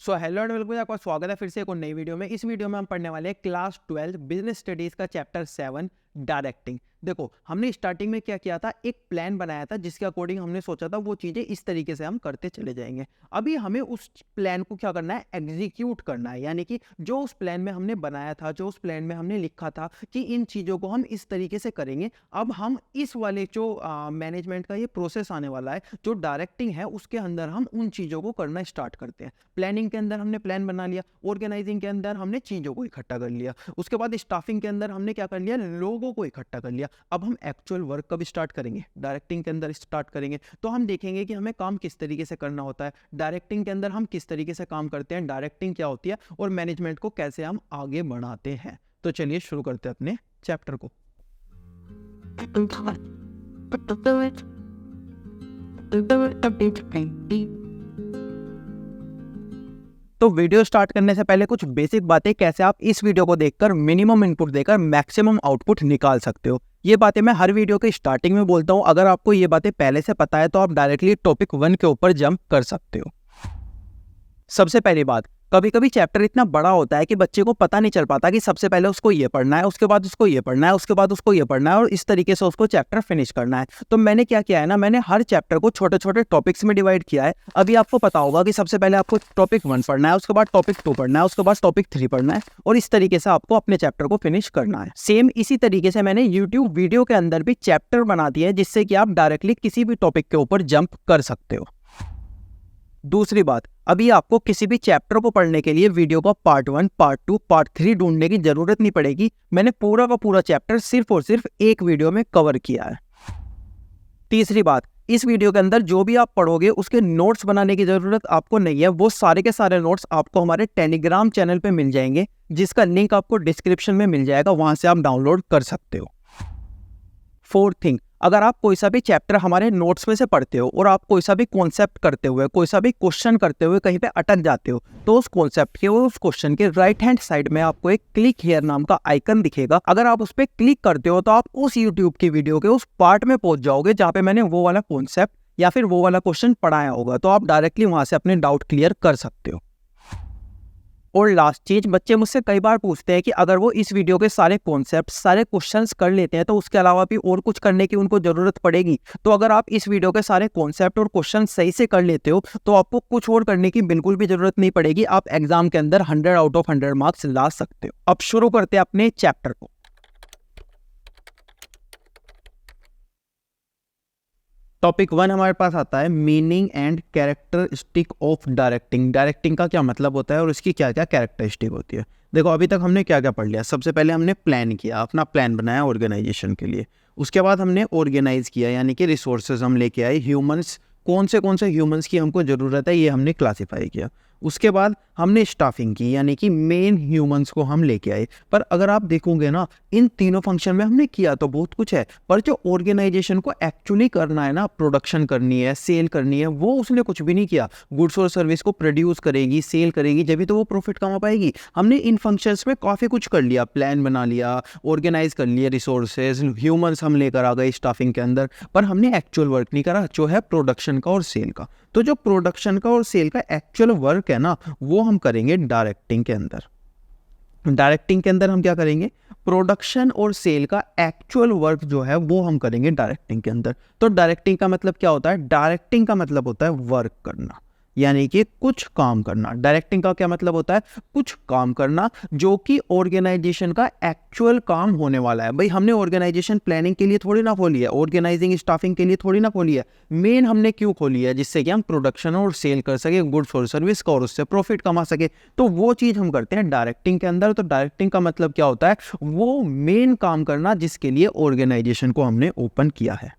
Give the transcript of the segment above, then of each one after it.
Hello and welcome, आपका स्वागत है फिर से एक और नई वीडियो में। इस वीडियो में हम पढ़ने वाले हैं क्लास 12 बिजनेस स्टडीज का चैप्टर 7 डायरेक्टिंग। देखो, हमने स्टार्टिंग में क्या किया था, एक प्लान बनाया था जिसके अकॉर्डिंग हमने सोचा था वो चीज़ें इस तरीके से हम करते चले जाएंगे। अभी हमें उस प्लान को क्या करना है, एग्जीक्यूट करना है। यानी कि जो उस प्लान में हमने बनाया था, जो उस प्लान में हमने लिखा था कि इन चीज़ों को हम इस तरीके से करेंगे, अब हम इस वाले जो मैनेजमेंट का ये प्रोसेस आने वाला है, जो डायरेक्टिंग है, उसके अंदर हम उन चीज़ों को करना स्टार्ट करते हैं। प्लानिंग के अंदर हमने प्लान बना लिया, ऑर्गेनाइजिंग के अंदर हमने चीज़ों को इकट्ठा कर लिया, उसके बाद स्टाफिंग के अंदर हमने क्या कर लिया, लोगों को इकट्ठा कर लिया। अब हम एक्चुअल वर्क कब स्टार्ट करेंगे, डायरेक्टिंग के अंदर स्टार्ट करेंगे। तो हम देखेंगे कि हमें काम किस तरीके से करना होता है, डायरेक्टिंग के अंदर हम किस तरीके से काम करते हैं, डायरेक्टिंग क्या होती है और मैनेजमेंट को कैसे हम आगे बढ़ाते हैं। तो चलिए शुरू करते हैं अपने चैप्टर को। तो वीडियो स्टार्ट करने से पहले कुछ बेसिक बातें, कैसे आप इस वीडियो को देखकर मिनिमम इनपुट देकर मैक्सिमम आउटपुट निकाल सकते हो। ये बातें मैं हर वीडियो के स्टार्टिंग में बोलता हूँ। अगर आपको ये बातें पहले से पता है तो आप डायरेक्टली टॉपिक 1 के ऊपर जंप कर सकते हो। सबसे पहली बात, कभी कभी चैप्टर इतना बड़ा होता है कि बच्चे को पता नहीं चल पाता कि सबसे पहले उसको ये पढ़ना है, उसके बाद उसको ये पढ़ना है, उसके बाद उसको ये पढ़ना है और इस तरीके से उसको चैप्टर फिनिश करना है। तो मैंने क्या किया है ना, मैंने हर चैप्टर को छोटे छोटे टॉपिक्स में डिवाइड किया है। अभी आपको पता होगा कि सबसे पहले आपको टॉपिक 1 पढ़ना है, उसके बाद टॉपिक 2 पढ़ना है, उसके बाद टॉपिक 3 पढ़ना है और इस तरीके से आपको अपने चैप्टर को फिनिश करना है। सेम इसी तरीके से मैंने यूट्यूब वीडियो के अंदर भी चैप्टर बना दिए हैं, जिससे कि आप डायरेक्टली किसी भी टॉपिक के ऊपर जंप कर सकते हो। दूसरी बात, अभी आपको किसी भी चैप्टर को पढ़ने के लिए वीडियो का पार्ट 1, पार्ट 2, पार्ट 3 ढूंढने की जरूरत नहीं पड़ेगी। मैंने पूरा का पूरा चैप्टर सिर्फ और सिर्फ एक वीडियो में कवर किया है। तीसरी बात, इस वीडियो के अंदर जो भी आप पढ़ोगे उसके नोट्स बनाने की जरूरत आपको नहीं है। वो सारे के सारे नोट्स आपको हमारे टेलीग्राम चैनल पे मिल जाएंगे, जिसका लिंक आपको डिस्क्रिप्शन में मिल जाएगा, वहां से आप डाउनलोड कर सकते हो। फोर्थ थिंग, अगर आप कोई सा भी चैप्टर हमारे नोट्स में से पढ़ते हो और आप कोई सा भी कॉन्सेप्ट करते हुए, कोई सा भी क्वेश्चन करते हुए कहीं पे अटक जाते हो, तो उस कॉन्सेप्ट के और उस क्वेश्चन के राइट हैंड साइड में आपको एक क्लिक हियर नाम का आइकन दिखेगा। अगर आप उस पर क्लिक करते हो तो आप उस यूट्यूब की वीडियो के उस पार्ट में पहुंच जाओगे जहाँ पे मैंने वो वाला कॉन्सेप्ट या फिर वो वाला क्वेश्चन पढ़ाया होगा। तो आप डायरेक्टली वहां से अपने डाउट क्लियर कर सकते हो। और लास्ट चीज, बच्चे मुझसे कई बार पूछते हैं कि अगर वो इस वीडियो के सारे कॉन्सेप्ट, सारे क्वेश्चंस कर लेते हैं तो उसके अलावा भी और कुछ करने की उनको जरूरत पड़ेगी। तो अगर आप इस वीडियो के सारे कॉन्सेप्ट और क्वेश्चन सही से कर लेते हो तो आपको कुछ और करने की बिल्कुल भी जरूरत नहीं पड़ेगी। आप एग्जाम के अंदर 100 आउट ऑफ 100 मार्क्स ला सकते हो। अब शुरू करते हैं अपने चैप्टर को। टॉपिक 1 हमारे पास आता है meaning and characteristic of directing. Directing का क्या मतलब होता है और इसकी क्या क्या कैरेक्टरिस्टिक होती है। देखो, अभी तक हमने क्या क्या पढ़ लिया। सबसे पहले हमने प्लान किया, अपना प्लान बनाया ऑर्गेनाइजेशन के लिए। उसके बाद हमने ऑर्गेनाइज किया, यानी कि रिसोर्सेज हम लेके आए, ह्यूमंस, कौन से ह्यूमंस की हमको ज़रूरत है ये हमने क्लासीफाई किया। उसके बाद हमने स्टाफिंग की, यानी कि मेन ह्यूमंस को हम लेके आए। पर अगर आप देखोगे ना, इन तीनों फंक्शन में हमने किया तो बहुत कुछ है, पर जो ऑर्गेनाइजेशन को एक्चुअली करना है ना, प्रोडक्शन करनी है, सेल करनी है, वो उसने कुछ भी नहीं किया। गुड्स और सर्विस को प्रोड्यूस करेगी, सेल करेगी, जब भी तो वो प्रॉफिट कमा पाएगी। हमने इन फंक्शंस में काफ़ी कुछ कर लिया, प्लान बना लिया, ऑर्गेनाइज कर लिया रिसोर्सेज, ह्यूमंस हम लेकर आ गए स्टाफिंग के अंदर, पर हमने एक्चुअल वर्क नहीं करा जो है प्रोडक्शन का और सेल का। तो जो प्रोडक्शन का और सेल का एक्चुअल वर्क है ना, वो हम करेंगे डायरेक्टिंग के अंदर। डायरेक्टिंग के अंदर हम क्या करेंगे, प्रोडक्शन और सेल का एक्चुअल वर्क जो है वो हम करेंगे डायरेक्टिंग के अंदर। तो डायरेक्टिंग का मतलब क्या होता है, डायरेक्टिंग का मतलब होता है वर्क करना, यानी कि कुछ काम करना। डायरेक्टिंग का क्या मतलब होता है, कुछ काम करना जो कि ऑर्गेनाइजेशन का एक्चुअल काम होने वाला है। भाई, हमने ऑर्गेनाइजेशन प्लानिंग के लिए थोड़ी ना खोली है, ऑर्गेनाइजिंग स्टाफिंग के लिए थोड़ी ना खोली है। मेन हमने क्यों खोली है, जिससे कि हम प्रोडक्शन और सेल कर सके गुड्स और सर्विस का और उससे प्रॉफिट कमा सके। तो वो चीज़ हम करते हैं डायरेक्टिंग के अंदर। तो डायरेक्टिंग का मतलब क्या होता है, वो मेन काम करना जिसके लिए ऑर्गेनाइजेशन को हमने ओपन किया है।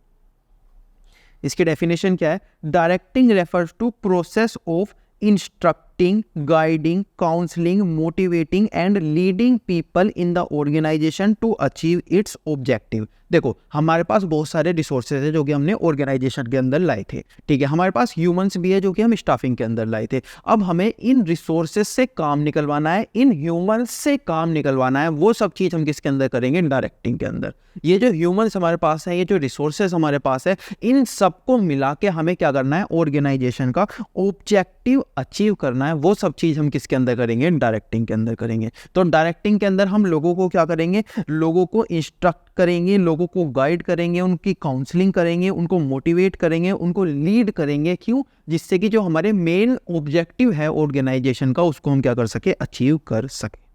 इसकी डेफिनेशन क्या है, directing refers to process of instructing, guiding, counselling, motivating and leading people in the organisation to achieve its objective. देखो हमारे पास बहुत सारे रिसोर्सेज है जो कि हमने ऑर्गेनाइजेशन के अंदर लाए थे, ठीक है, हमारे पास ह्यूमंस भी है जो कि हम स्टाफिंग के अंदर लाए थे। अब हमें इन रिसोर्सेज से काम निकलवाना है, इन ह्यूमंस से काम निकलवाना है, वो सब चीज़ हम किसके अंदर करेंगे, डायरेक्टिंग के अंदर। ये जो ह्यूमंस हमारे पास है, ये जो रिसोर्सेज हमारे पास है, इन सबको मिला के हमें क्या करना है, ऑर्गेनाइजेशन का ऑब्जेक्टिव अचीव करना है, वो सब चीज़ हम किसके अंदर करेंगे, डायरेक्टिंग के अंदर करेंगे। तो डायरेक्टिंग के अंदर हम लोगों को क्या करेंगे, लोगों को इंस्ट्रक्ट करेंगे, लोगों को गाइड करेंगे, उनकी काउंसलिंग करेंगे, उनको मोटिवेट करेंगे, उनको लीड करेंगे। क्यों? जिससे कि जो हमारे मेन ऑब्जेक्टिव है ऑर्गेनाइजेशन का, उसको हम क्या कर सके, अचीव कर सके।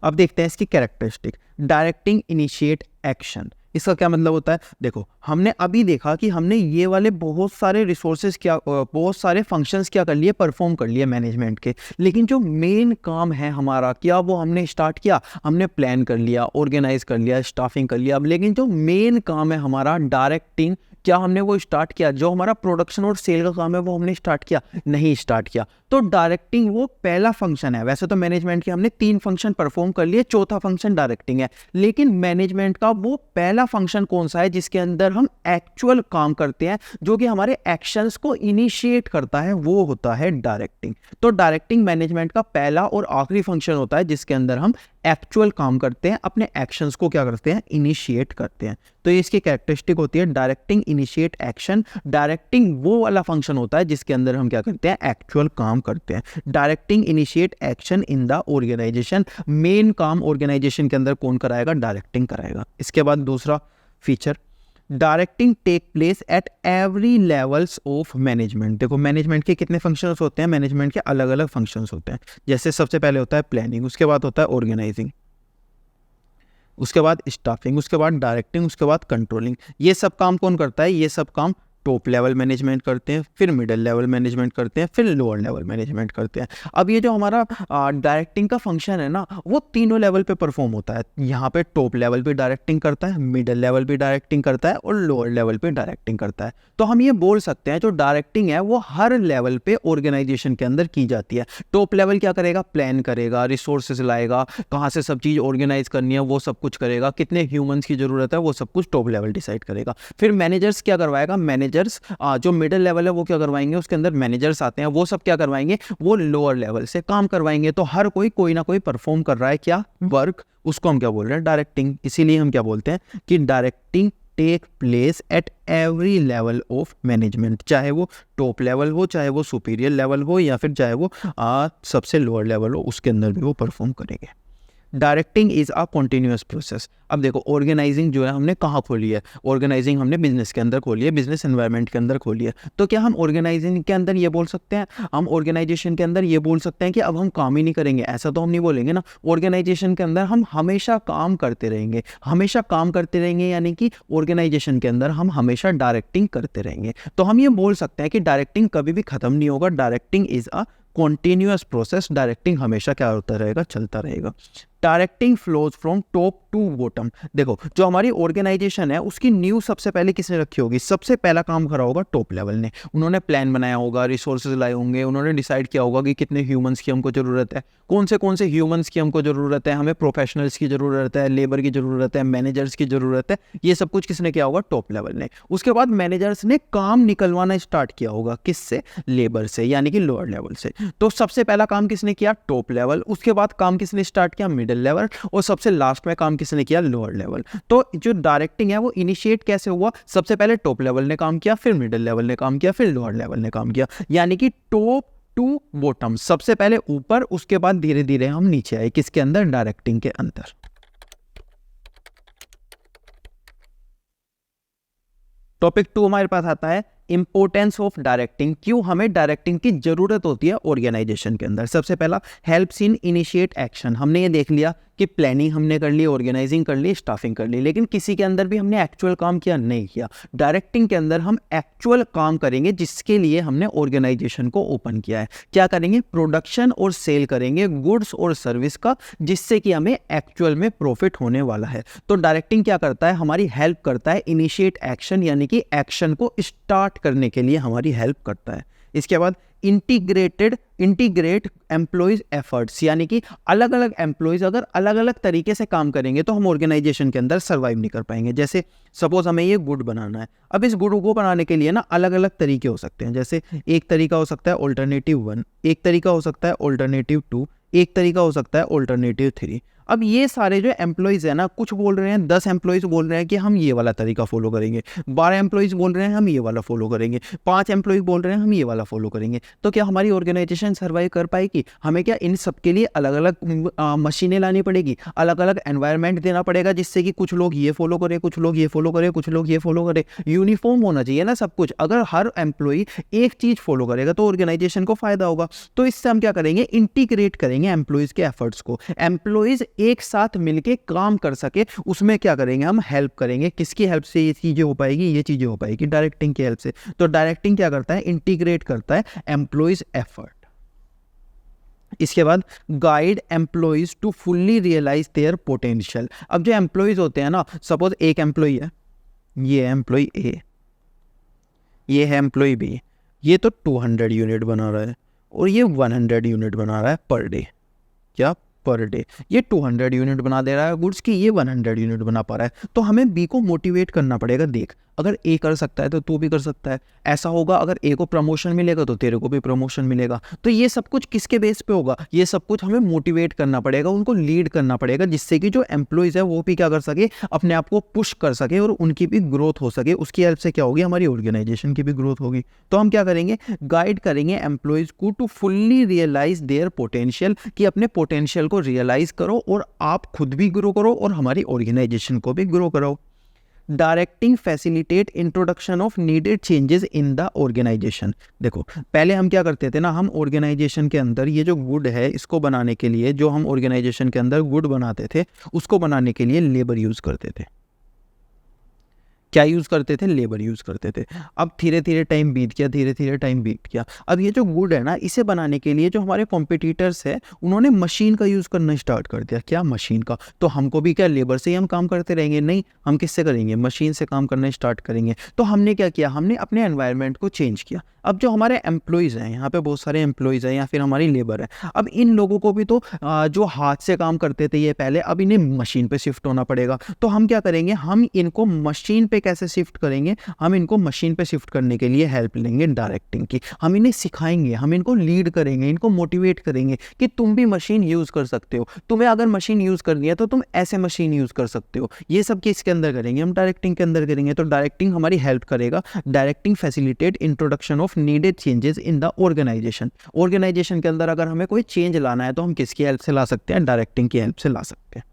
अब देखते हैं इसकी कैरेक्टरिस्टिक। डायरेक्टिंग इनिशिएट एक्शन, इसका क्या मतलब होता है? देखो हमने अभी देखा कि हमने ये वाले बहुत सारे रिसोर्सेज क्या, बहुत सारे फंक्शंस क्या कर लिए, परफॉर्म कर लिए मैनेजमेंट के, लेकिन जो मेन काम है हमारा क्या, वो हमने स्टार्ट किया, हमने प्लान कर लिया, ऑर्गेनाइज कर लिया, स्टाफिंग कर लिया। अब लेकिन जो मेन काम है हमारा डायरेक्टिंग, क्या हमने वो स्टार्ट किया? जो हमारा प्रोडक्शन और सेल का काम है वो हमने स्टार्ट किया? नहीं स्टार्ट किया। तो डायरेक्टिंग वो पहला फंक्शन है। वैसे तो मैनेजमेंट के हमने 3 फंक्शन परफॉर्म कर लिए, चौथा फंक्शन डायरेक्टिंग है, लेकिन मैनेजमेंट का वो पहला फंक्शन कौन सा है जिसके अंदर हम एक्चुअल काम करते हैं, जो कि हमारे एक्शंस को इनिशिएट करता है, वो होता है डायरेक्टिंग। तो डायरेक्टिंग मैनेजमेंट का पहला और आखिरी फंक्शन होता है जिसके अंदर हम एक्चुअल काम करते हैं, अपने एक्शंस को क्या करते हैं, इनिशिएट करते हैं। तो ये इसकी कैरेक्टरिस्टिक होती है, डायरेक्टिंग इनिशिएट एक्शन। डायरेक्टिंग वो वाला फंक्शन होता है जिसके अंदर हम क्या करते हैं, एक्चुअल काम करते हैं। Directing initiate action in the organisation, main काम ऑर्गेनाइजेशन के अंदर कौन कराएगा, डायरेक्टिंग कराएगा। इसके बाद दूसरा feature, directing take place at every levels of management. देखो मैनेजमेंट के कितने फंक्शंस होते हैं, मैनेजमेंट के अलग अलग फंक्शंस होते हैं। जैसे सबसे पहले होता है प्लानिंग, उसके बाद होता है ऑर्गेनाइजिंग, उसके बाद स्टाफिंग, उसके बाद डायरेक्टिंग, उसके बाद कंट्रोलिंग। ये सब काम कौन करता है? ये सब काम टॉप लेवल मैनेजमेंट करते हैं, फिर मिडिल लेवल मैनेजमेंट करते हैं, फिर लोअर लेवल मैनेजमेंट करते हैं। अब ये जो हमारा डायरेक्टिंग का फंक्शन है ना, वो तीनों लेवल पे परफॉर्म होता है। यहाँ पे टॉप लेवल पे डायरेक्टिंग करता है, मिडिल लेवल पे डायरेक्टिंग करता है और लोअर लेवल पे डायरेक्टिंग करता है। तो हम ये बोल सकते हैं जो डायरेक्टिंग है वो हर लेवल पे ऑर्गेनाइजेशन के अंदर की जाती है। टॉप लेवल क्या करेगा, प्लान करेगा, रिसोर्सेज लाएगा, कहाँ से सब चीज़ ऑर्गेनाइज करनी है वो सब कुछ करेगा, कितने ह्यूमंस की जरूरत है वो सब कुछ टॉप लेवल डिसाइड करेगा। फिर मैनेजर्स क्या करवाएगा, मैनेजर्स जो मिडिल लेवल है वो क्या करवाएंगे, उसके अंदर मैनेजर्स आते हैं, वो सब क्या करवाएंगे, वो लोअर लेवल से काम करवाएंगे। तो हर कोई ना कोई परफॉर्म कर रहा है क्या, वर्क, उसको हम क्या बोल रहे हैं, डायरेक्टिंग। इसीलिए हम क्या बोलते हैं कि directing take place at every level of management, चाहे वो टॉप लेवल हो, चाहे वो सुपीरियर लेवल हो, या फिर चाहे वो सबसे लोअर लेवल हो, उसके अंदर भी वो परफॉर्म करेंगे। Directing is a continuous process. अब देखो ऑर्गेनाइजिंग जो है हमने कहाँ खोली है, ऑर्गेनाइजिंग हमने बिजनेस के अंदर खोली है, बिजनेस एनवायरनमेंट के अंदर खोली है। तो क्या हम ऑर्गेनाइजिंग के अंदर ये बोल सकते हैं, हम ऑर्गेनाइजेशन के अंदर ये बोल सकते हैं कि अब हम काम ही नहीं करेंगे? ऐसा तो हम नहीं बोलेंगे ना। ऑर्गेनाइजेशन के अंदर हम हमेशा काम करते रहेंगे, हमेशा काम करते रहेंगे, यानी कि ऑर्गेनाइजेशन के अंदर हम हमेशा डायरेक्टिंग करते रहेंगे। तो हम ये बोल सकते हैं कि डायरेक्टिंग कभी भी खत्म नहीं होगा, directing is a continuous process. Directing हमेशा क्या होता रहेगा, चलता रहेगा। Directing flows from top to bottom. देखो जो हमारी ऑर्गेनाइजेशन है उसकी न्यू सबसे पहले किसने रखी होगी, सबसे पहला काम करा होगा टॉप लेवल ने। उन्होंने प्लान बनाया होगा, रिसोर्सेज लाए होंगे, उन्होंने डिसाइड किया होगा कि कितने ह्यूमंस की हमको ज़रूरत है, कौन से ह्यूमंस की हमको ज़रूरत है, हमें प्रोफेशनल्स की ज़रूरत है, लेबर की ज़रूरत है, मैनेजर्स की ज़रूरत है। ये सब कुछ किसने किया होगा, टॉप लेवल ने। उसके बाद मैनेजर्स ने काम निकलवाना स्टार्ट किया होगा, किससे, लेबर से, यानी कि लोअर लेवल से। तो सबसे पहला काम किसने किया, टॉप लेवल। उसके बाद काम किसने स्टार्ट किया, मिडिल लेवल, और सबसे लास्ट में काम किसने किया, लोअर लेवल। तो जो डायरेक्टिंग है वो इनिशिएट कैसे हुआ, सबसे पहले टॉप लेवल ने काम किया, फिर मिडिल लेवल ने काम किया, फिर लोअर लेवल ने काम किया, यानी कि टॉप टू बॉटम, सबसे पहले ऊपर, उसके बाद धीरे धीरे हम नीचे आए, किसके अंदर, डायरेक्टिंग के अंदर। टॉपिक 2 हमारे पास आता है इंपोर्टेंस ऑफ डायरेक्टिंग। क्यों हमें डायरेक्टिंग की जरूरत होती है ऑर्गेनाइजेशन के अंदर। सबसे पहला, हेल्प्स इन इनिशिएट एक्शन। हमने ये देख लिया कि प्लानिंग हमने कर ली, ऑर्गेनाइजिंग कर ली, स्टाफिंग कर ली, लेकिन किसी के अंदर भी हमने एक्चुअल काम किया नहीं किया। डायरेक्टिंग के अंदर हम एक्चुअल काम करेंगे, जिसके लिए हमने ऑर्गेनाइजेशन को ओपन किया है। क्या करेंगे, प्रोडक्शन और सेल करेंगे गुड्स और सर्विस का, जिससे कि हमें एक्चुअल में प्रॉफिट होने वाला है। तो डायरेक्टिंग क्या करता है, हमारी हेल्प करता है इनिशिएट एक्शन, यानी कि एक्शन को स्टार्ट करने के लिए हमारी हेल्प करता है। इसके बाद इंटीग्रेट एम्प्लॉयज एफर्ट्स, यानी कि अलग अलग एम्प्लॉयज अगर अलग अलग तरीके से काम करेंगे तो हम ऑर्गेनाइजेशन के अंदर सर्वाइव नहीं कर पाएंगे। जैसे सपोज हमें ये गुड बनाना है, अब इस गुड को बनाने के लिए ना अलग अलग तरीके हो सकते हैं। जैसे एक तरीका हो सकता है ऑल्टरनेटिव 1, एक तरीका हो सकता है ऑल्टरनेटिव 2, एक तरीका हो सकता है ऑल्टरनेटिव 3। अब ये सारे जो एम्प्लॉयज़ है ना, कुछ बोल रहे हैं 10 एम्प्लॉयज़ बोल रहे हैं कि हम ये वाला तरीका फॉलो करेंगे, 12 एम्प्लॉयज़ बोल रहे हैं हम ये वाला फॉलो करेंगे, 5 एम्प्लॉयज़ बोल रहे हैं हम ये वाला फॉलो करेंगे। तो क्या हमारी ऑर्गेनाइजेशन सर्वाइव कर पाएगी? हमें क्या इन सब के लिए अलग अलग मशीनें लानी पड़ेगी, अलग अलग एनवायरनमेंट देना पड़ेगा, जिससे कि कुछ लोग ये फॉलो करें, कुछ लोग ये फॉलो करें, कुछ लोग ये फॉलो करें। यूनिफॉर्म होना चाहिए ना सब कुछ। अगर हर एम्प्लॉय एक चीज़ फॉलो करेगा तो ऑर्गेनाइजेशन को फायदा होगा। तो इससे हम क्या करेंगे, इंटीग्रेट करेंगे एम्प्लॉयज़ के एफर्ट्स को, एम्प्लॉयज़ एक साथ के काम कर सके, उसमें क्या करेंगे, हम हेल्प करेंगे। किसकी हेल्प से ये चीजें हो पाएगी? ये चीजें हो पाएगी डायरेक्टिंग की हेल्प से। तो डायरेक्टिंग क्या करता है, इंटीग्रेट करता है एम्प्लॉयज एफर्ट। इसके बाद guide employees to fully realise their potential. अब जो एम्प्लॉयज होते हैं ना, सपोज एक एम्प्लॉय है, ये है एम्प्लॉय ए, ये है एम्प्लॉय बी, ये तो 200 यूनिट बना रहा है और ये 100 यूनिट बना रहा है पर डे। क्या? Per day. ये 200 यूनिट बना दे रहा है गुड्स की, ये 100 यूनिट बना पा रहा है। तो हमें बी को मोटिवेट करना पड़ेगा, देख अगर ए कर सकता है तो तू भी कर सकता है। ऐसा होगा, अगर ए को प्रमोशन मिलेगा तो तेरे को भी प्रमोशन मिलेगा। तो ये सब कुछ किसके बेस पे होगा? ये सब कुछ हमें मोटिवेट करना पड़ेगा, उनको लीड करना पड़ेगा, जिससे कि जो एम्प्लॉयज़ है वो भी क्या कर सके, अपने आप को पुश कर सके और उनकी भी ग्रोथ हो सके। उसकी हेल्प से क्या होगी, हमारी ऑर्गेनाइजेशन की भी ग्रोथ होगी। तो हम क्या करेंगे, गाइड करेंगे एम्प्लॉयज़ को to fully realise their potential, कि अपने पोटेंशियल को रियलाइज करो और आप खुद भी ग्रो करो और हमारी ऑर्गेनाइजेशन को भी ग्रो करो। Directing facilitate introduction of needed changes in the organisation. देखो पहले हम क्या करते थे ना, हम ऑर्गेनाइजेशन के अंदर ये जो गुड है इसको बनाने के लिए, जो हम ऑर्गेनाइजेशन के अंदर गुड बनाते थे उसको बनाने के लिए लेबर यूज़ करते थे। क्या यूज़ करते थे? लेबर यूज़ करते थे। अब धीरे धीरे टाइम बीत गया, धीरे धीरे टाइम बीत गया। अब ये जो गुड है ना, इसे बनाने के लिए जो हमारे कॉम्पिटिटर्स है उन्होंने मशीन का यूज़ करना स्टार्ट कर दिया। क्या? मशीन का। तो हमको भी क्या लेबर से ही हम काम करते रहेंगे? नहीं, हम किससे करेंगे? मशीन से काम करना स्टार्ट करेंगे। तो हमने क्या किया, हमने अपने एनवायरनमेंट को चेंज किया। अब जो हमारे एम्प्लॉयज़ हैं, यहाँ पे बहुत सारे एम्प्लॉयज़ हैं या फिर हमारी लेबर है, अब इन लोगों को भी तो जो हाथ से काम करते थे ये पहले, अब इन्हें मशीन पे शिफ्ट होना पड़ेगा। तो हम क्या करेंगे, हम इनको मशीन पे कैसे शिफ्ट करेंगे, हम इनको मशीन पे शिफ्ट करने के लिए हेल्प लेंगे डायरेक्टिंग की। हम इन्हें सिखाएंगे, हम इनको लीड करेंगे, इनको मोटिवेट करेंगे कि तुम भी मशीन यूज़ कर सकते हो, तुम्हें अगर मशीन यूज़ करनी है तो तुम ऐसे मशीन यूज़ कर सकते हो। ये सब किसके अंदर करेंगे, हम डायरेक्टिंग के अंदर करेंगे। तो डायरेक्टिंग हमारी हेल्प करेगा। Directing facilitate introduction of needed changes in the organisation. Organisation के अंदर अगर हमें कोई चेंज लाना है तो हम किसकी हेल्प से ला सकते हैं? डायरेक्टिंग की हेल्प से ला सकते हैं।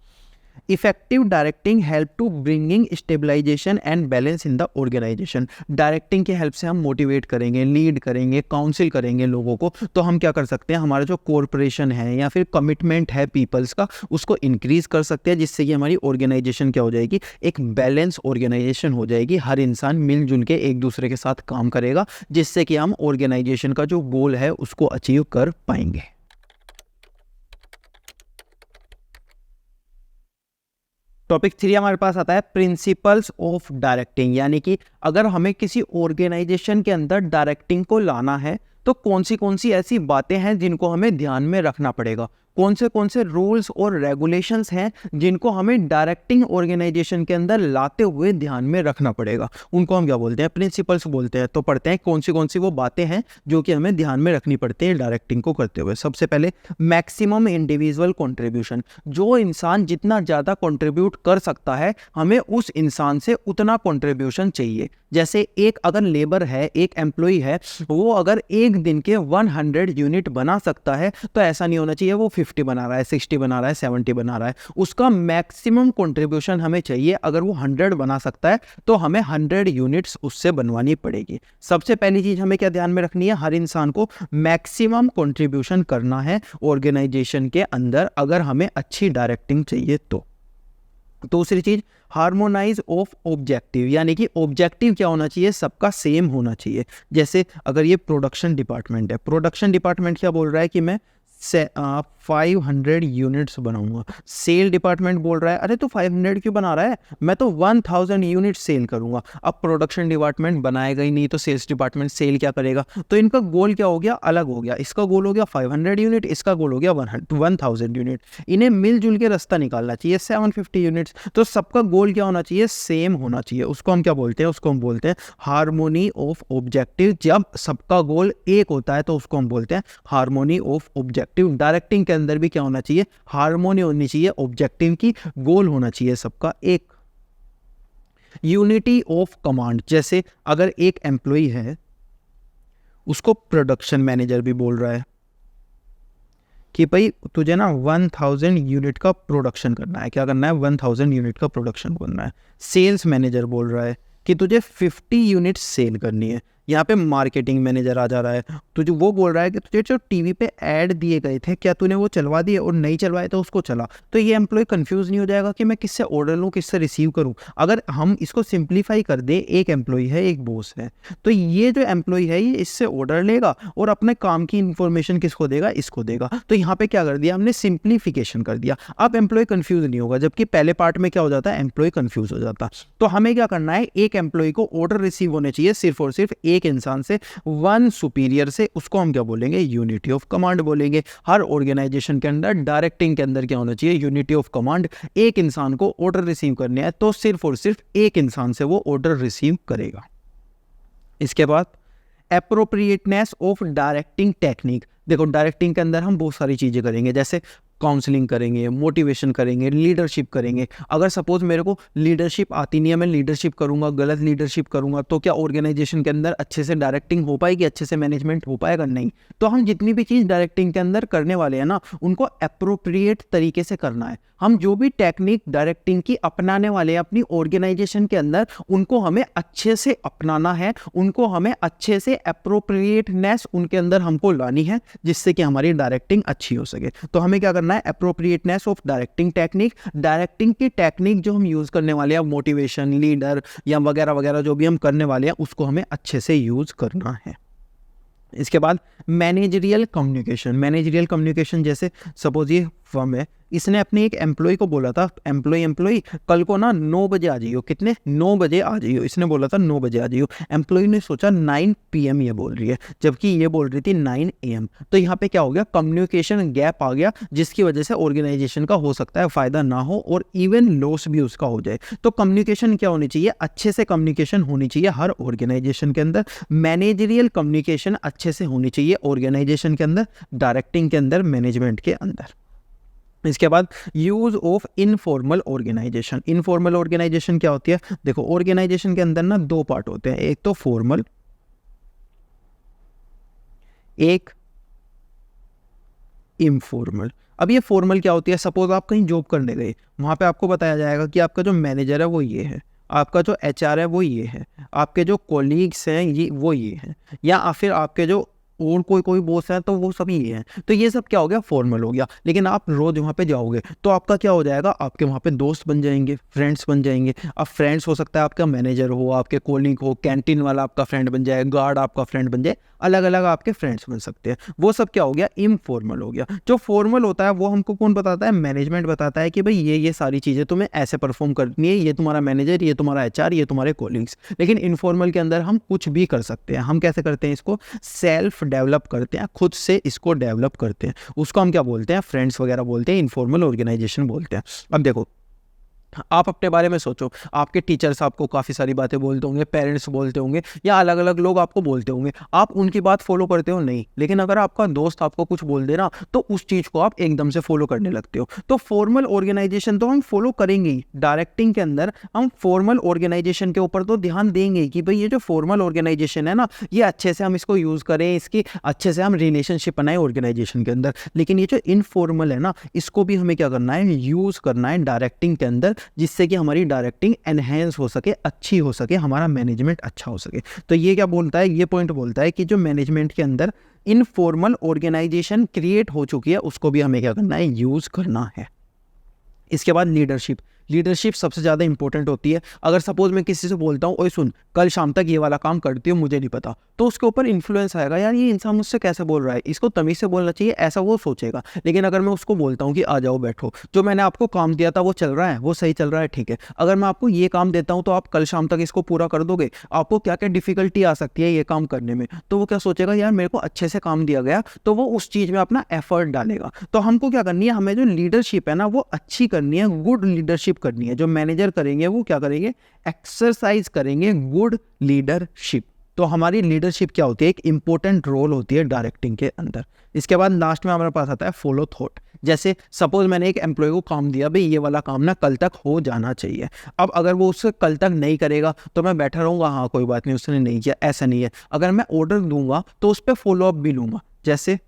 Effective directing help to bringing stabilisation and balance in the organisation. Directing की हेल्प से हम मोटिवेट करेंगे, लीड करेंगे, काउंसिल करेंगे लोगों को। तो हम क्या कर सकते हैं, हमारा जो कॉर्पोरेशन है या फिर कमिटमेंट है पीपल्स का, उसको इंक्रीज कर सकते हैं, जिससे कि हमारी ऑर्गेनाइजेशन क्या हो जाएगी, एक बैलेंस ऑर्गेनाइजेशन हो जाएगी। हर इंसान मिलजुल के एक दूसरे के साथ काम करेगा, जिससे कि हम ऑर्गेनाइजेशन का जो गोल है उसको अचीव कर पाएंगे। टॉपिक 3 हमारे पास आता है प्रिंसिपल्स ऑफ डायरेक्टिंग, यानी कि अगर हमें किसी ऑर्गेनाइजेशन के अंदर डायरेक्टिंग को लाना है तो कौन सी ऐसी बातें हैं जिनको हमें ध्यान में रखना पड़ेगा, कौन से रूल्स और रेगुलेशंस हैं जिनको हमें डायरेक्टिंग ऑर्गेनाइजेशन के अंदर लाते हुए ध्यान में रखना पड़ेगा। उनको हम क्या बोलते हैं? प्रिंसिपल्स बोलते हैं। तो पढ़ते हैं कौन सी वो बातें हैं जो कि हमें ध्यान में रखनी पड़ती हैं डायरेक्टिंग को करते हुए। सबसे पहले मैक्सिमम इंडिविजुअल कंट्रीब्यूशन। जो इंसान जितना ज़्यादा कंट्रीब्यूट कर सकता है, हमें उस इंसान से उतना कंट्रीब्यूशन चाहिए। जैसे एक अगर लेबर है, एक एम्प्लॉय है, वो अगर एक दिन के 100 यूनिट बना सकता है तो ऐसा नहीं होना चाहिए वो 50 बना रहा है, 60 बना रहा है, 70 बना रहा है। उसका मैक्सिमम कंट्रीब्यूशन हमें चाहिए। अगर वो 100 बना सकता है तो हमें 100 यूनिट्स उससे बनवानी पड़ेगी। सबसे पहली चीज हमें क्या ध्यान में रखनी है, हर इंसान को मैक्सिमम कंट्रीब्यूशन करना है ऑर्गेनाइजेशन के अंदर, अगर हमें अच्छी डायरेक्टिंग चाहिए तो। दूसरी चीज हार्मोनाइज ऑफ ऑब्जेक्टिव, यानी कि ऑब्जेक्टिव क्या होना चाहिए, सबका सेम होना चाहिए। जैसे अगर ये प्रोडक्शन डिपार्टमेंट है, प्रोडक्शन डिपार्टमेंट क्या बोल रहा है कि मैं 500 यूनिट्स बनाऊंगा। सेल डिपार्टमेंट बोल रहा है अरे तो 500 क्यों बना रहा है, मैं तो 1000 यूनिट सेल करूंगा। अब प्रोडक्शन डिपार्टमेंट बनाएगा ही नहीं तो सेल्स डिपार्टमेंट सेल क्या करेगा, तो इनका गोल क्या हो गया, अलग हो गया। इसका गोल हो गया 500 यूनिट, इसका गोल हो गया 1000 यूनिट। इन्हें मिलजुल के रास्ता निकालना चाहिए 750 यूनिट्स। तो सबका गोल क्या होना चाहिए, सेम होना चाहिए। उसको हम क्या बोलते हैं, उसको हम बोलते हैं हार्मोनी ऑफ ऑब्जेक्टिव। जब सबका गोल एक होता है तो उसको हम बोलते हैं हार्मोनी ऑफ ऑब्जेक्टिव। डायरेक्टिंग के अंदर भी क्या होना चाहिए, हार्मोनी होनी चाहिए, ऑब्जेक्टिव की, गोल होना चाहिए सबका एक। यूनिटी ऑफ कमांड, जैसे अगर एक एम्प्लॉय है उसको प्रोडक्शन मैनेजर भी बोल रहा है कि भाई तुझे ना 1000 यूनिट का प्रोडक्शन करना है, क्या करना है, 1000 यूनिट का प्रोडक्शन करना है। सेल्स मैनेजर बोल रहा है कि तुझे 50 यूनिट सेल करनी है। यहाँ पे मार्केटिंग मैनेजर आ जा रहा है, तुझे वो बोल रहा है कि तुझे जो टीवी पे ऐड दिए गए थे क्या तूने वो चलवा दिए, और नहीं चलवाए तो उसको चला। तो ये एम्प्लॉय कंफ्यूज नहीं हो जाएगा कि मैं किससे ऑर्डर लूँ, किससे रिसीव करूँ। अगर हम इसको सिंप्लीफाई कर दें, एक एम्प्लॉय है एक बॉस है, तो ये जो एम्प्लॉय है ये इससे ऑर्डर लेगा और अपने काम की इन्फॉर्मेशन किसको देगा, इसको देगा। तो यहाँ पे क्या कर दिया हमने, सिंप्लीफिकेशन कर दिया। अब एम्प्लॉय कंफ्यूज नहीं होगा, जबकि पहले पार्ट में क्या हो जाता है, एम्प्लॉय कंफ्यूज हो जाता। तो हमें क्या करना है, एक एम्प्लॉय को ऑर्डर रिसीव होने चाहिए सिर्फ और सिर्फ एक इंसान से, वन सुपीरियर से। उसको हम क्या बोलेंगे, यूनिटी ऑफ कमांड बोलेंगे। हर ऑर्गेनाइजेशन के अंदर, डायरेक्टिंग के अंदर क्या होना चाहिए, यूनिटी ऑफ कमांड। एक इंसान को ऑर्डर रिसीव करने हैं तो सिर्फ और सिर्फ एक इंसान से वो ऑर्डर रिसीव करेगा। इसके बाद एप्रोप्रिएटनेस ऑफ डायरेक्टिंग टेक्निक। देखो डायरेक्टिंग के अंदर हम बहुत सारी चीज़ें करेंगे, जैसे काउंसलिंग करेंगे, मोटिवेशन करेंगे, लीडरशिप करेंगे। अगर सपोज मेरे को लीडरशिप आती नहीं है, मैं लीडरशिप करूंगा, गलत लीडरशिप करूंगा, तो क्या ऑर्गेनाइजेशन के अंदर अच्छे से डायरेक्टिंग हो पाएगी, अच्छे से मैनेजमेंट हो पाएगा, नहीं। तो हम जितनी भी चीज़ डायरेक्टिंग के अंदर करने वाले हैं ना, उनको अप्रोप्रिएट तरीके से करना है। हम जो भी टेक्निक डायरेक्टिंग की अपनाने वाले हैं अपनी ऑर्गेनाइजेशन के अंदर, उनको हमें अच्छे से अपनाना है, उनको हमें अच्छे से अप्रोप्रिएटनेस उनके अंदर हमको लानी है, जिससे कि हमारी डायरेक्टिंग अच्छी हो सके। तो हमें क्या करना है, appropriateness of directing technique. Directing की टेक्निक जो हम यूज करने वाले हैं, मोटिवेशन, लीडर या वगैरह वगैरह जो भी हम करने वाले हैं, उसको हमें अच्छे से यूज करना है। इसके बाद मैनेजरियल कम्युनिकेशन। मैनेजरियल कम्युनिकेशन जैसे सपोज ये फर्म है, इसने अपने एक एम्प्लॉय को बोला था, एम्प्लॉय कल को ना 9 बजे आ जाइयो। कितने, 9 बजे आ जाइयो। इसने बोला था 9 बजे आ जाइयो। एम्प्लॉय ने सोचा 9 PM ये बोल रही है, जबकि ये बोल रही थी 9 AM। तो यहाँ पे क्या हो गया, कम्युनिकेशन गैप आ गया, जिसकी वजह से ऑर्गेनाइजेशन का हो सकता है फायदा ना हो और इवन लॉस भी उसका हो जाए। तो कम्युनिकेशन क्या होनी चाहिए, अच्छे से कम्युनिकेशन होनी चाहिए हर ऑर्गेनाइजेशन के अंदर। मैनेजरियल कम्युनिकेशन अच्छे से होनी चाहिए ऑर्गेनाइजेशन के अंदर, डायरेक्टिंग के अंदर, मैनेजमेंट के अंदर। इसके बाद use of informal organisation. Informal organisation क्या होती है, देखो ऑर्गेनाइजेशन के अंदर ना 2 पार्ट होते हैं, एक तो फॉर्मल, एक इनफॉर्मल। अब ये फॉर्मल क्या होती है, सपोज आप कहीं जॉब करने गए, वहां पे आपको बताया जाएगा कि आपका जो मैनेजर है वो ये है, आपका जो HR है वो ये है, आपके जो कोलीग्स हैं ये वो ये हैं, या फिर आपके जो और कोई बॉस है तो वो सभी ये हैं। तो ये सब क्या हो गया, फॉर्मल हो गया। लेकिन आप रोज वहाँ पे जाओगे तो आपका क्या हो जाएगा, आपके वहाँ पे दोस्त बन जाएंगे, फ्रेंड्स बन जाएंगे। अब फ्रेंड्स हो सकता है आपका मैनेजर हो, आपके कोलिग हो, कैंटीन वाला आपका फ्रेंड बन जाए, गार्ड आपका फ्रेंड बन जाए, अलग अलग आपके फ्रेंड्स बन सकते हैं। वो सब क्या हो गया, इनफॉर्मल हो गया। जो फॉर्मल होता है वो हमको कौन बताता है, मैनेजमेंट बताता है कि भाई ये सारी चीज़ें तुम्हें ऐसे परफॉर्म करनी है, ये तुम्हारा मैनेजर, ये तुम्हारा HR, ये तुम्हारे कोलिग्स। लेकिन इनफॉर्मल के अंदर हम कुछ भी कर सकते हैं। हम कैसे करते हैं इसको, सेल्फ डेवलप करते हैं, खुद से इसको डेवलप करते हैं। उसको हम क्या बोलते हैं, फ्रेंड्स वगैरह बोलते हैं, इनफॉर्मल ऑर्गेनाइजेशन बोलते हैं। अब देखो आप अपने बारे में सोचो, आपके टीचर्स आपको काफ़ी सारी बातें बोलते होंगे, पेरेंट्स बोलते होंगे, या अलग अलग लोग आपको बोलते होंगे, आप उनकी बात फॉलो करते हो नहीं। लेकिन अगर आपका दोस्त आपको कुछ बोल दे ना, तो उस चीज़ को आप एकदम से फॉलो करने लगते हो। तो फॉर्मल ऑर्गेनाइजेशन तो हम फॉलो करेंगे ही, डायरेक्टिंग के अंदर हम फॉर्मल ऑर्गेनाइजेशन के ऊपर तो ध्यान देंगे कि भाई ये जो फॉर्मल ऑर्गेनाइजेशन है ना, ये अच्छे से हम इसको यूज़ करें, इसकी अच्छे से हम रिलेशनशिप बनाएं ऑर्गेनाइजेशन के अंदर। लेकिन ये जो इनफॉर्मल है ना, इसको भी हमें क्या करना है, यूज़ करना है डायरेक्टिंग के अंदर, जिससे कि हमारी डायरेक्टिंग एनहेंस हो सके, अच्छी हो सके, हमारा मैनेजमेंट अच्छा हो सके। तो ये क्या बोलता है, ये पॉइंट बोलता है कि जो मैनेजमेंट के अंदर इनफॉर्मल ऑर्गेनाइजेशन क्रिएट हो चुकी है, उसको भी हमें क्या करना है, यूज करना है। इसके बाद लीडरशिप। लीडरशिप सबसे ज़्यादा इंपॉर्टेंट होती है। अगर सपोज मैं किसी से बोलता हूँ, ओए सुन कल शाम तक ये वाला काम करती हो, मुझे नहीं पता, तो उसके ऊपर इन्फ्लुएंस आएगा, यार ये इंसान मुझसे कैसे बोल रहा है, इसको तमीज़ से बोलना चाहिए, ऐसा वो सोचेगा। लेकिन अगर मैं उसको बोलता हूँ कि आ जाओ बैठो, जो मैंने आपको काम दिया था वो चल रहा है, वो सही चल रहा है, ठीक है, अगर मैं आपको ये काम देता हूँ तो आप कल शाम तक इसको पूरा कर दोगे, आपको क्या क्या डिफिकल्टी आ सकती है ये काम करने में, तो वो क्या सोचेगा, यार मेरे को अच्छे से काम दिया गया, तो वो उस चीज़ में अपना एफर्ट डालेगा। तो हमको क्या करनी है, हमें जो लीडरशिप है ना वो अच्छी करनी है, गुड लीडरशिप करनी है। जो मैनेजर करेंगे वो क्या करेंगे, एक्सरसाइज करेंगे गुड लीडरशिप। तो हमारी लीडरशिप क्या होती है, एक इंपॉर्टेंट रोल होती है डायरेक्टिंग के अंदर। इसके बाद लास्ट में हमारे पास आता है फॉलो थॉट। जैसे सपोज मैंने एक एम्प्लॉय को काम दिया, भाई ये वाला काम ना कल तक हो जाना चाहिए। अब अगर वो उससे कल तक नहीं करेगा तो मैं बैठा रहूँगा, हाँ कोई बात नहीं उसने नहीं किया, ऐसा नहीं है। अगर मैं ऑर्डर दूंगा तो उस पर फॉलो अप भी लूँगा। जैसे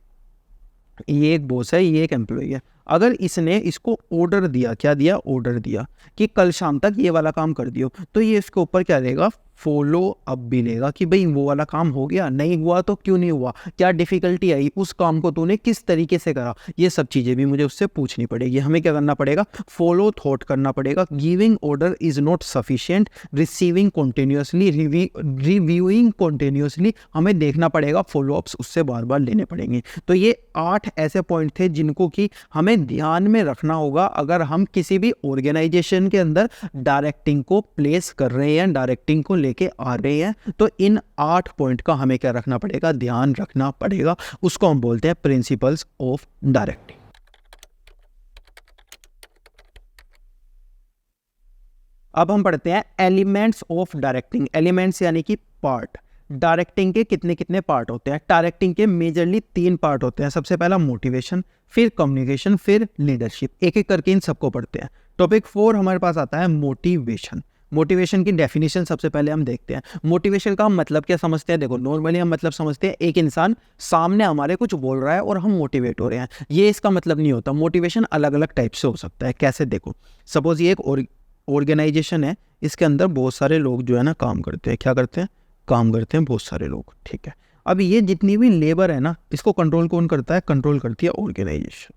ये एक बॉस है, ये एक एम्प्लॉय है, अगर इसने इसको ऑर्डर दिया, क्या दिया, ऑर्डर दिया कि कल शाम तक ये वाला काम कर दियो, तो ये इसके ऊपर क्या रहेगा, फॉलो अप भी लेगा कि भाई वो वाला काम हो गया, नहीं हुआ तो क्यों नहीं हुआ, क्या डिफिकल्टी आई, उस काम को तूने किस तरीके से करा, ये सब चीज़ें भी मुझे उससे पूछनी पड़ेगी। हमें क्या करना पड़ेगा, फॉलो थॉट करना पड़ेगा। Giving order is not sufficient, receiving continuously, reviewing continuously, हमें देखना पड़ेगा, फॉलो अप्स उससे बार बार लेने पड़ेंगे। तो ये 8 ऐसे पॉइंट थे जिनको कि हमें ध्यान में रखना होगा अगर हम किसी भी ऑर्गेनाइजेशन के अंदर डायरेक्टिंग को प्लेस कर रहे हैं, डायरेक्टिंग को लेके आ रहे हैं। तो इन 8 पॉइंट का हमें क्या रखना पड़ेगा, ध्यान रखना पड़ेगा। उसको हम बोलते हैं प्रिंसिपल्स ऑफ डायरेक्टिंग। अब हम पढ़ते हैं एलिमेंट्स ऑफ डायरेक्टिंग। एलिमेंट्स यानी कि पार्ट। डायरेक्टिंग के कितने कितने पार्ट होते हैं, डायरेक्टिंग के मेजरली 3 पार्ट होते हैं। सबसे पहला मोटिवेशन, फिर कम्युनिकेशन, फिर लीडरशिप। एक एक करके इन सबको पढ़ते हैं। टॉपिक 4 हमारे पास आता है मोटिवेशन। मोटिवेशन की डेफिनेशन सबसे पहले हम देखते हैं। मोटिवेशन का हम मतलब क्या समझते हैं, देखो नॉर्मली हम मतलब समझते हैं एक इंसान सामने हमारे कुछ बोल रहा है और हम मोटिवेट हो रहे हैं, ये इसका मतलब नहीं होता। मोटिवेशन अलग अलग टाइप से हो सकता है। कैसे, देखो सपोज ये एक ऑर्गेनाइजेशन है, इसके अंदर बहुत सारे लोग जो है ना काम करते हैं। क्या करते हैं, काम करते हैं बहुत सारे लोग, ठीक है। अब ये जितनी भी लेबर है ना, इसको कंट्रोल कौन करता है, कंट्रोल करती है ऑर्गेनाइजेशन।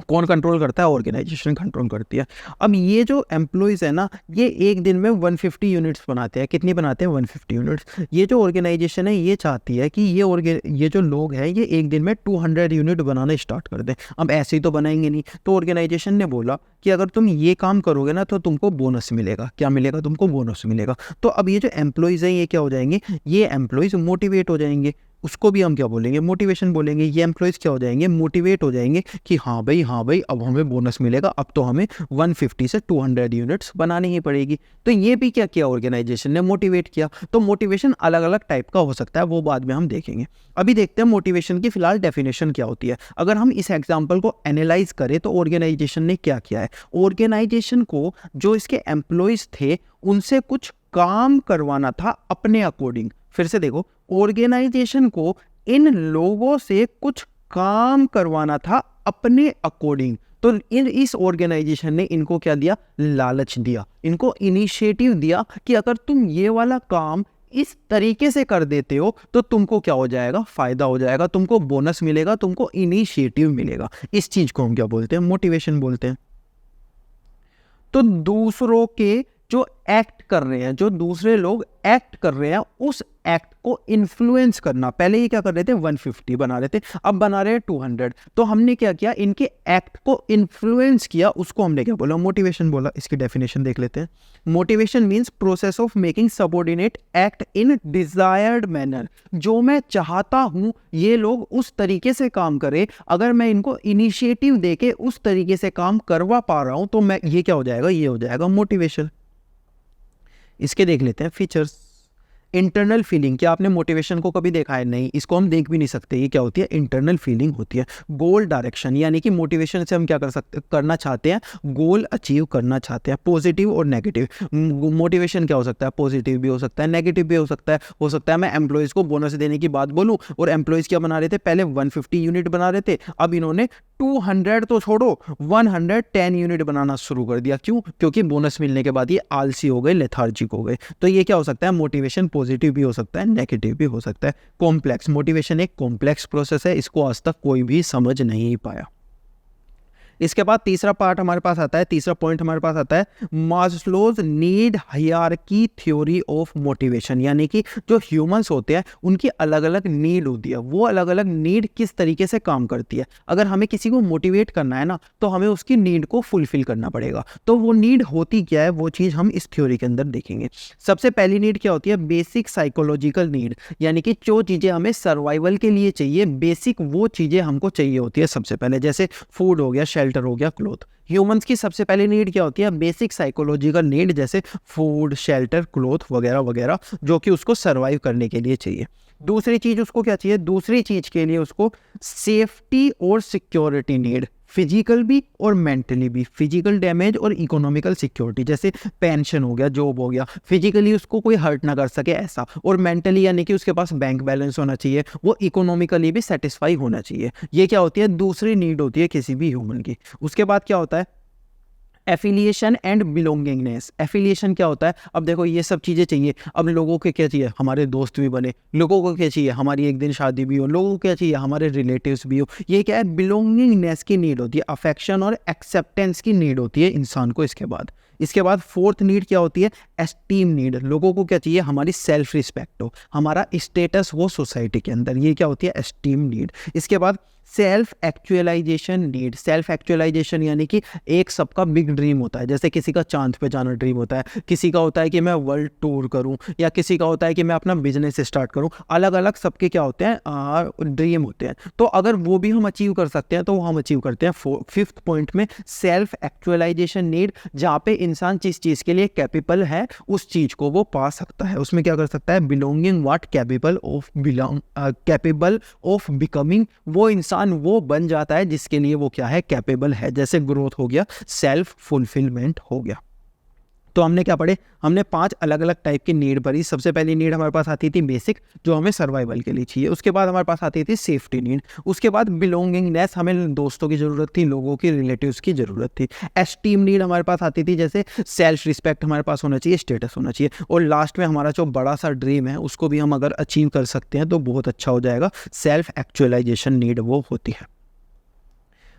कौन कंट्रोल करता है, ऑर्गेनाइजेशन कंट्रोल करती है। अब ये जो एम्प्लॉयज़ है ना, ये एक दिन में 150 यूनिट्स बनाते हैं। कितनी बनाते हैं, 150 यूनिट्स। ये जो ऑर्गेनाइजेशन है ये चाहती है कि ये जो लोग हैं ये एक दिन में 200 यूनिट बनाना स्टार्ट कर दें। अब ऐसे ही तो बनाएंगे नहीं, तो ऑर्गेनाइजेशन ने बोला कि अगर तुम ये काम करोगे ना तो तुमको बोनस मिलेगा। क्या मिलेगा, तुमको बोनस मिलेगा। तो अब ये जो एम्प्लॉयज़ हैं ये क्या हो जाएंगे, ये एम्प्लॉयज़ मोटिवेट हो जाएंगे। उसको भी हम क्या बोलेंगे, मोटिवेशन बोलेंगे। ये एम्प्लॉयज़ क्या हो जाएंगे, मोटिवेट हो जाएंगे कि हाँ भाई अब हमें बोनस मिलेगा, अब तो हमें 150 से 200 यूनिट्स बनानी ही पड़ेगी। तो ये भी क्या किया, ऑर्गेनाइजेशन ने मोटिवेट किया। तो मोटिवेशन अलग अलग टाइप का हो सकता है, वो बाद में हम देखेंगे। अभी देखते हैं मोटिवेशन की फिलहाल डेफिनेशन क्या होती है। अगर हम इस एग्जाम्पल को एनालाइज करें तो ऑर्गेनाइजेशन ने क्या किया है, ऑर्गेनाइजेशन को जो इसके एम्प्लॉयज़ थे उनसे कुछ काम करवाना था अपने अकॉर्डिंग। फिर से देखो, ऑर्गेनाइजेशन को इन लोगों से कुछ काम करवाना था अपने अकॉर्डिंग। तो इस ऑर्गेनाइजेशन ने इनको क्या दिया, लालच दिया, इनको इनिशिएटिव दिया कि अगर तुम ये वाला काम इस तरीके से कर देते हो तो तुमको क्या हो जाएगा, फायदा हो जाएगा, तुमको बोनस मिलेगा, तुमको इनिशिएटिव मिलेगा। इस चीज को हम क्या बोलते हैं, मोटिवेशन बोलते हैं। तो दूसरों के जो एक्ट कर रहे हैं, जो दूसरे लोग एक्ट कर रहे हैं, उस एक्ट को इन्फ्लुएंस करना। पहले ये क्या कर रहे थे, 150 बना रहे थे, अब बना रहे हैं 200। तो हमने क्या किया, इनके एक्ट को इन्फ्लुएंस किया, उसको हमने क्या बोला, मोटिवेशन बोला। इसकी डेफिनेशन देख लेते हैं। Motivation means process of making subordinate act in desired manner. जो मैं चाहता हूं ये लोग उस तरीके से काम करें, अगर मैं इनको इनिशिएटिव देके उस तरीके से काम करवा पा रहा हूं तो मैं ये क्या हो जाएगा, ये हो जाएगा मोटिवेशन। इसके देख लेते हैं फीचर्स। इंटरनल फीलिंग, क्या आपने मोटिवेशन को कभी देखा है, नहीं, इसको हम देख भी नहीं सकते। ये क्या होती है, इंटरनल फीलिंग होती है। गोल डायरेक्शन, यानी कि मोटिवेशन से हम क्या करना चाहते हैं, गोल अचीव करना चाहते हैं। पॉजिटिव और नेगेटिव, मोटिवेशन क्या हो सकता है, पॉजिटिव भी हो सकता है, नेगेटिव भी हो सकता है मैं एम्प्लॉयज़ को बोनस देने की बात बोलूँ और एम्प्लॉयज़ क्या बना रहे थे, पहले 150 यूनिट बना रहे थे, अब इन्होंने 200 तो छोड़ो 110 यूनिट बनाना शुरू कर दिया। क्यों, क्योंकि बोनस मिलने के बाद ये आलसी हो गए, लेथार्जिक हो गए। तो ये क्या हो सकता है, मोटिवेशन पॉजिटिव भी हो सकता है, नेगेटिव भी हो सकता है। कॉम्प्लेक्स, मोटिवेशन एक कॉम्प्लेक्स प्रोसेस है, इसको आज तक कोई भी समझ नहीं पाया। इसके बाद तीसरा पार्ट हमारे पास आता है, तीसरा पॉइंट हमारे पास आता है Maslow's need hierarchy theory of motivation, यानी कि जो ह्यूमंस होते हैं उनकी अलग अलग नीड होती है, वो अलग अलग नीड किस तरीके से काम करती है। अगर हमें किसी को मोटिवेट करना है ना तो हमें उसकी नीड को फुलफिल करना पड़ेगा। तो वो नीड होती क्या है, वो चीज़ हम इस थ्योरी के अंदर देखेंगे। सबसे पहली नीड क्या होती है, बेसिक साइकोलॉजिकल नीड, यानी कि जो चीज़ें हमें सर्वाइवल के लिए चाहिए, बेसिक वो चीज़ें हमको चाहिए होती है सबसे पहले, जैसे फूड हो गया, शेल्टर हो गया, क्लोथ। ह्यूमंस की सबसे पहली नीड क्या होती है, बेसिक साइकोलॉजिकल नीड, जैसे फूड, शेल्टर, क्लोथ वगैरह वगैरह, जो कि उसको सर्वाइव करने के लिए चाहिए। दूसरी चीज़ उसको क्या चाहिए, दूसरी चीज़ के लिए उसको सेफ्टी और सिक्योरिटी नीड, फिजिकल भी और मेंटली भी, फिजिकल डैमेज और इकोनॉमिकल सिक्योरिटी, जैसे पेंशन हो गया, जॉब हो गया, फिजिकली उसको कोई हर्ट ना कर सके ऐसा, और मेंटली यानी कि उसके पास बैंक बैलेंस होना चाहिए, वो इकोनॉमिकली भी सेटिस्फाई होना चाहिए। ये क्या होती है, दूसरी नीड होती है किसी भी ह्यूमन की। उसके बाद क्या होता है, एफिलिएशन एंड बिलोंगिंगनेस। एफिलिएशन क्या होता है, अब देखो ये सब चीज़ें चाहिए, अब लोगों को क्या चाहिए, हमारे दोस्त भी बने, लोगों को क्या चाहिए, हमारी एक दिन शादी भी हो, लोगों को क्या चाहिए, हमारे रिलेटिव्स भी हो। ये क्या है, बिलोंगिंगनेस की नीड होती है, अफेक्शन और एक्सेप्टेंस की नीड होती है इंसान को। इसके बाद फोर्थ नीड क्या होती है, एस्टीम नीड। लोगों को क्या चाहिए, हमारी सेल्फ रिस्पेक्ट हो, हमारा स्टेटस हो सोसाइटी के अंदर, ये क्या होती है, एस्टीम नीड। इसके बाद self actualisation need. Self actualisation यानी कि एक सबका बिग ड्रीम होता है, जैसे किसी का चांद पे जाना ड्रीम होता है, किसी का होता है कि मैं वर्ल्ड टूर करूं, या किसी का होता है कि मैं अपना बिजनेस स्टार्ट करूं। अलग अलग सबके क्या होते हैं, ड्रीम होते हैं। तो अगर वो भी हम अचीव कर सकते हैं तो वो हम अचीव करते हैं फिफ्थ पॉइंट में, सेल्फ एक्चुअलाइजेशन नीड, जहाँ पे इंसान जिस चीज़ के लिए कैपेबल है उस चीज़ को वो पा सकता है। उसमें क्या कर सकता है, belonging what, capable of becoming, वो इंसान वो बन जाता है जिसके लिए वो क्या है, कैपेबल है, जैसे ग्रोथ हो गया, सेल्फ फुलफिलमेंट हो गया। तो हमने क्या पढ़े, हमने 5 अलग अलग टाइप की नीड पढ़ी। सबसे पहली नीड हमारे पास आती थी बेसिक, जो हमें सर्वाइवल के लिए चाहिए। उसके बाद हमारे पास आती थी सेफ्टी नीड। उसके बाद बिलोंगिंगनेस, हमें दोस्तों की ज़रूरत थी, लोगों की, रिलेटिव्स की ज़रूरत थी। एस्टीम नीड हमारे पास आती थी, जैसे सेल्फ रिस्पेक्ट हमारे पास होना चाहिए, स्टेटस होना चाहिए। और लास्ट में हमारा जो बड़ा सा ड्रीम है उसको भी हम अगर अचीव कर सकते हैं तो बहुत अच्छा हो जाएगा, सेल्फ एक्चुअलाइजेशन नीड वो होती है।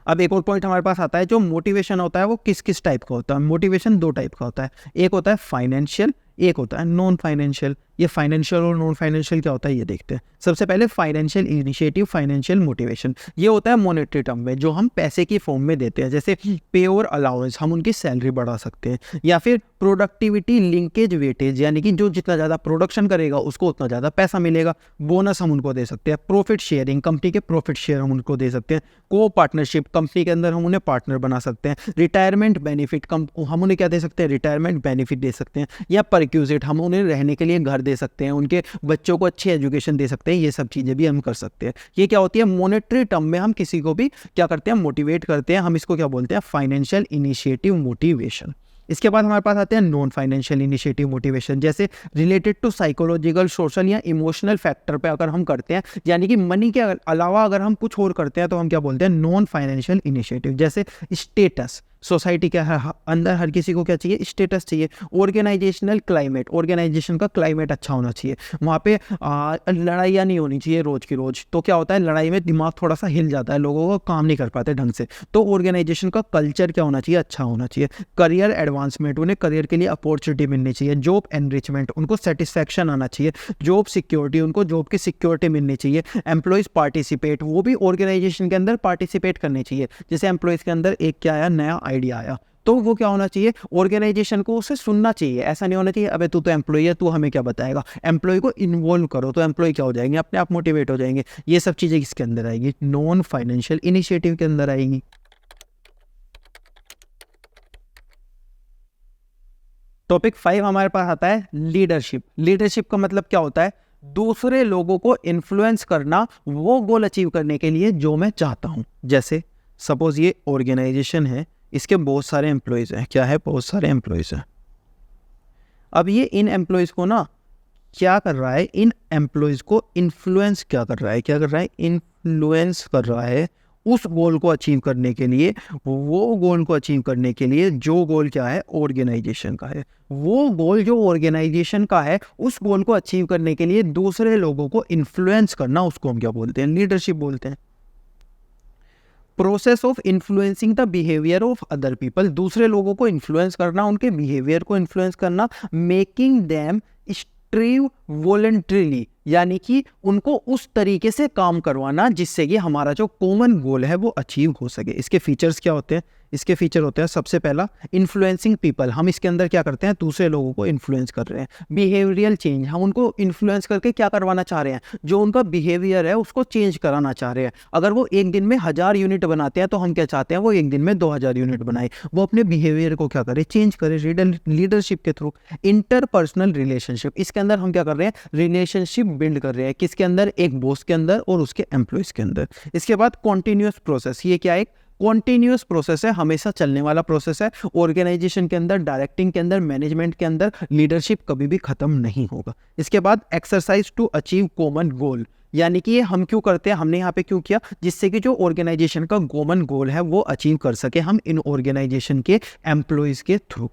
अब एक और पॉइंट हमारे पास आता है, जो मोटिवेशन होता है वो किस किस टाइप का होता है। मोटिवेशन 2 टाइप का होता है, एक होता है फाइनेंशियल, एक होता है नॉन फाइनेंशियल। ये फाइनेंशियल और नॉन फाइनेंशियल क्या होता है ये देखते हैं। सबसे पहले फाइनेंशियल इनिशिएटिव, फाइनेंशियल मोटिवेशन, ये होता है मॉनेटरी टर्म में, जो हम पैसे की फॉर्म में देते हैं, जैसे पे और अलाउंस, हम उनकी सैलरी बढ़ा सकते हैं। या फिर प्रोडक्टिविटी लिंकेज वेटेज, यानी कि जो जितना ज़्यादा प्रोडक्शन करेगा उसको उतना ज़्यादा पैसा मिलेगा, बोनस हम उनको दे सकते हैं। प्रॉफिट शेयरिंग, कंपनी के प्रॉफिट शेयर हम उनको दे सकते हैं। को पार्टनरशिप, कंपनी के अंदर हम उन्हें पार्टनर बना सकते हैं। रिटायरमेंट बेनिफिट, हम उन्हें क्या दे सकते हैं, रिटायरमेंट बेनिफिट दे सकते हैं। या परक्यूजिट, हम उन्हें रहने के लिए घर दे सकते हैं, उनके बच्चों को अच्छी एजुकेशन दे सकते हैं। ये सब चीज़ें भी हम कर सकते हैं। ये क्या होती है, मॉनेटरी टर्म में हम किसी को भी क्या करते हैं, मोटिवेट करते हैं। हम इसको क्या बोलते हैं, फाइनेंशियल इनिशिएटिव मोटिवेशन। इसके बाद हमारे पास आते हैं नॉन फाइनेंशियल इनिशिएटिव मोटिवेशन, जैसे रिलेटेड टू साइकोलॉजिकल, सोशल या इमोशनल फैक्टर पे अगर हम करते हैं, यानी कि मनी के अलावा अगर हम कुछ और करते हैं तो हम क्या बोलते हैं, नॉन फाइनेंशियल इनिशिएटिव। जैसे स्टेटस, सोसाइटी के अंदर हर किसी को क्या चाहिए, स्टेटस चाहिए। ऑर्गेनाइजेशनल क्लाइमेट, ऑर्गेनाइजेशन का क्लाइमेट अच्छा होना चाहिए, वहाँ पे लड़ाइयाँ नहीं होनी चाहिए रोज़ की रोज़। तो क्या होता है, लड़ाई में दिमाग थोड़ा सा हिल जाता है, लोगों को काम नहीं कर पाते ढंग से। तो ऑर्गेनाइजेशन का कल्चर क्या होना चाहिए, अच्छा होना चाहिए। करियर एडवांसमेंट, उन्हें करियर के लिए अपॉर्चुनिटी मिलनी चाहिए। जॉब एनरिचमेंट, उनको सेटिस्फैक्शन आना चाहिए। जॉब सिक्योरिटी, उनको जॉब की सिक्योरिटी मिलनी चाहिए। एम्प्लॉयज़ पार्टिसिपेट, वो भी ऑर्गेनाइजेशन के अंदर पार्टिसिपेट करनी चाहिए। जैसे एम्प्लॉयज़ के अंदर एक क्या आया, नया आइडिया आया, तो वो क्या होना चाहिए, ऑर्गेनाइजेशन को उसे सुनना चाहिए। ऐसा नहीं होना चाहिए अबे तू तो एम्प्लॉय है, तू हमें क्या बताएगा। एम्प्लॉय को इन्वॉल्व करो तो एम्प्लॉय क्या हो जाएंगे, अपने आप मोटिवेट हो जाएंगे। ये सब चीज़ें किसके अंदर आएगी, नॉन फाइनेंशियल इनिशिएटिव के अंदर आएगी। टॉपिक 5 हमारे पास आता है लीडरशिप। लीडरशिप का मतलब क्या होता है, दूसरे लोगों को इन्फ्लुएंस करना वो गोल अचीव करने के लिए जो मैं चाहता हूं। जैसे सपोज ये ऑर्गेनाइजेशन है, इसके बहुत सारे एम्प्लॉयज़ हैं, क्या है, बहुत सारे एम्प्लॉयज़ हैं। अब ये इन एम्प्लॉयज़ को ना क्या कर रहा है, इन एम्प्लॉयज़ को इन्फ्लुएंस क्या कर रहा है, क्या कर रहा है, इन्फ्लुएंस कर रहा है उस गोल को अचीव करने के लिए। वो गोल को अचीव करने के लिए जो गोल क्या है, ऑर्गेनाइजेशन का है, वो गोल जो ऑर्गेनाइजेशन का है, उस गोल को अचीव करने के लिए दूसरे लोगों को इन्फ्लुएंस करना, उसको हम क्या बोलते हैं, लीडरशिप बोलते हैं। Process of influencing the behaviour of other people, दूसरे लोगों को इन्फ्लुएंस करना, उनके बिहेवियर को इन्फ्लुएंस करना, मेकिंग देम स्ट्रीव वॉलंटरीली, यानी कि उनको उस तरीके से काम करवाना जिससे कि हमारा जो कॉमन गोल है वो अचीव हो सके। इसके फीचर्स क्या होते हैं? इसके फीचर होते हैं, सबसे पहला इन्फ्लुएंसिंग पीपल, हम इसके अंदर क्या करते हैं, दूसरे लोगों को इन्फ्लुएंस कर रहे हैं। बिहेवियरल चेंज, हम उनको इन्फ्लुएंस करके क्या करवाना चाह रहे हैं, जो उनका बिहेवियर है उसको चेंज कराना चाह रहे हैं। अगर वो एक दिन में 1000 यूनिट बनाते हैं तो हम क्या चाहते हैं, वो एक दिन में 2000 यूनिट बनाए, वो अपने बिहेवियर को क्या करे, चेंज करे लीडरशिप के थ्रू। इंटरपर्सनल रिलेशनशिप, इसके अंदर हम क्या कर रहे हैं, रिलेशनशिप बिल्ड कर रहे हैं, किसके अंदर, एक बॉस के अंदर और उसके एम्प्लॉयज के अंदर। इसके बाद कॉन्टिन्यूअस प्रोसेस, ये क्या है, कॉन्टिन्यूअस प्रोसेस है, हमेशा चलने वाला प्रोसेस है। ऑर्गेनाइजेशन के अंदर, डायरेक्टिंग के अंदर, मैनेजमेंट के अंदर लीडरशिप कभी भी खत्म नहीं होगा। इसके बाद exercise to achieve common goal, यानी कि ये हम क्यों करते हैं, हमने यहाँ पे क्यों किया, जिससे कि जो ऑर्गेनाइजेशन का कॉमन गोल है वो अचीव कर सके हम इन ऑर्गेनाइजेशन के एम्प्लॉयज के थ्रू।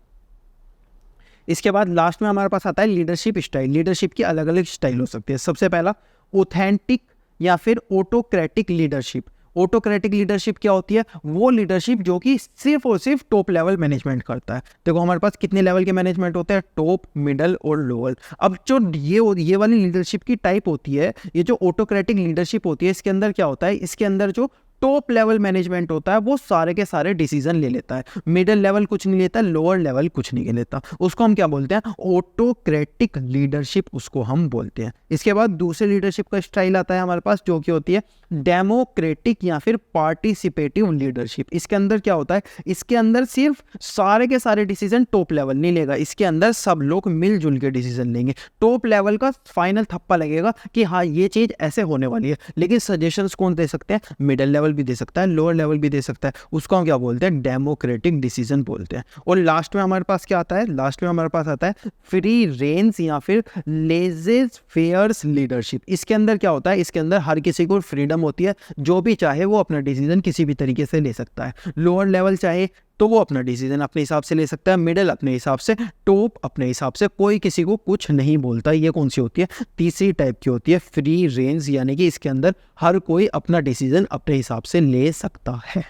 इसके बाद लास्ट में हमारे पास आता है लीडरशिप स्टाइल। लीडरशिप की अलग अलग स्टाइल हो सकती है। सबसे पहला ऑथेंटिक या फिर ऑटोक्रेटिक लीडरशिप। ऑटोक्रेटिक लीडरशिप क्या होती है, वो लीडरशिप जो कि सिर्फ और सिर्फ टॉप लेवल मैनेजमेंट करता है। देखो हमारे पास कितने लेवल के मैनेजमेंट होते हैं, टॉप, मिडल और लोअर। अब जो ये वाली लीडरशिप की टाइप होती है, ये जो ऑटोक्रेटिक लीडरशिप होती है, इसके अंदर क्या होता है, इसके अंदर जो टॉप लेवल मैनेजमेंट होता है वो सारे के सारे डिसीजन ले लेता है, मिडिल लेवल कुछ नहीं लेता, लोअर लेवल कुछ नहीं लेता, उसको हम क्या बोलते हैं, ऑटोक्रेटिक लीडरशिप उसको हम बोलते हैं। इसके बाद दूसरे लीडरशिप का स्टाइल आता है हमारे पास, जो कि होती है डेमोक्रेटिक या फिर पार्टिसिपेटिव लीडरशिप। इसके अंदर क्या होता है, इसके अंदर सिर्फ सारे के सारे डिसीजन टॉप लेवल नहीं लेगा, इसके अंदर सब लोग मिलजुल के डिसीजन लेंगे। टॉप लेवल का फाइनल थप्पा लगेगा कि हाँ ये चीज ऐसे होने वाली है, लेकिन सजेशंस कौन दे सकते हैं, मिडिल लेवल भी दे सकता है, लोअर लेवल भी दे सकता है, उसको हम क्या बोलते हैं, डेमोक्रेटिक डिसीजन बोलते हैं। और लास्ट में हमारे पास क्या आता है, लास्ट में हमारे पास आता है फ्री रेंज या फिर लेजेस फेयर्स लीडरशिप। इसके अंदर क्या होता है, इसके अंदर हर किसी को फ्रीडम होती है, जो भी चाहे वो अपना डिसीजन किसी भी तरीके से ले सकता है। लोअर लेवल चाहे तो वो अपना डिसीजन अपने हिसाब से ले सकता है, मिडिल अपने हिसाब से, टॉप अपने हिसाब से, कोई किसी को कुछ नहीं बोलता। ये कौन सी होती है, तीसरी टाइप की होती है फ्री रेंज, यानी कि इसके अंदर हर कोई अपना डिसीजन अपने हिसाब से ले सकता है।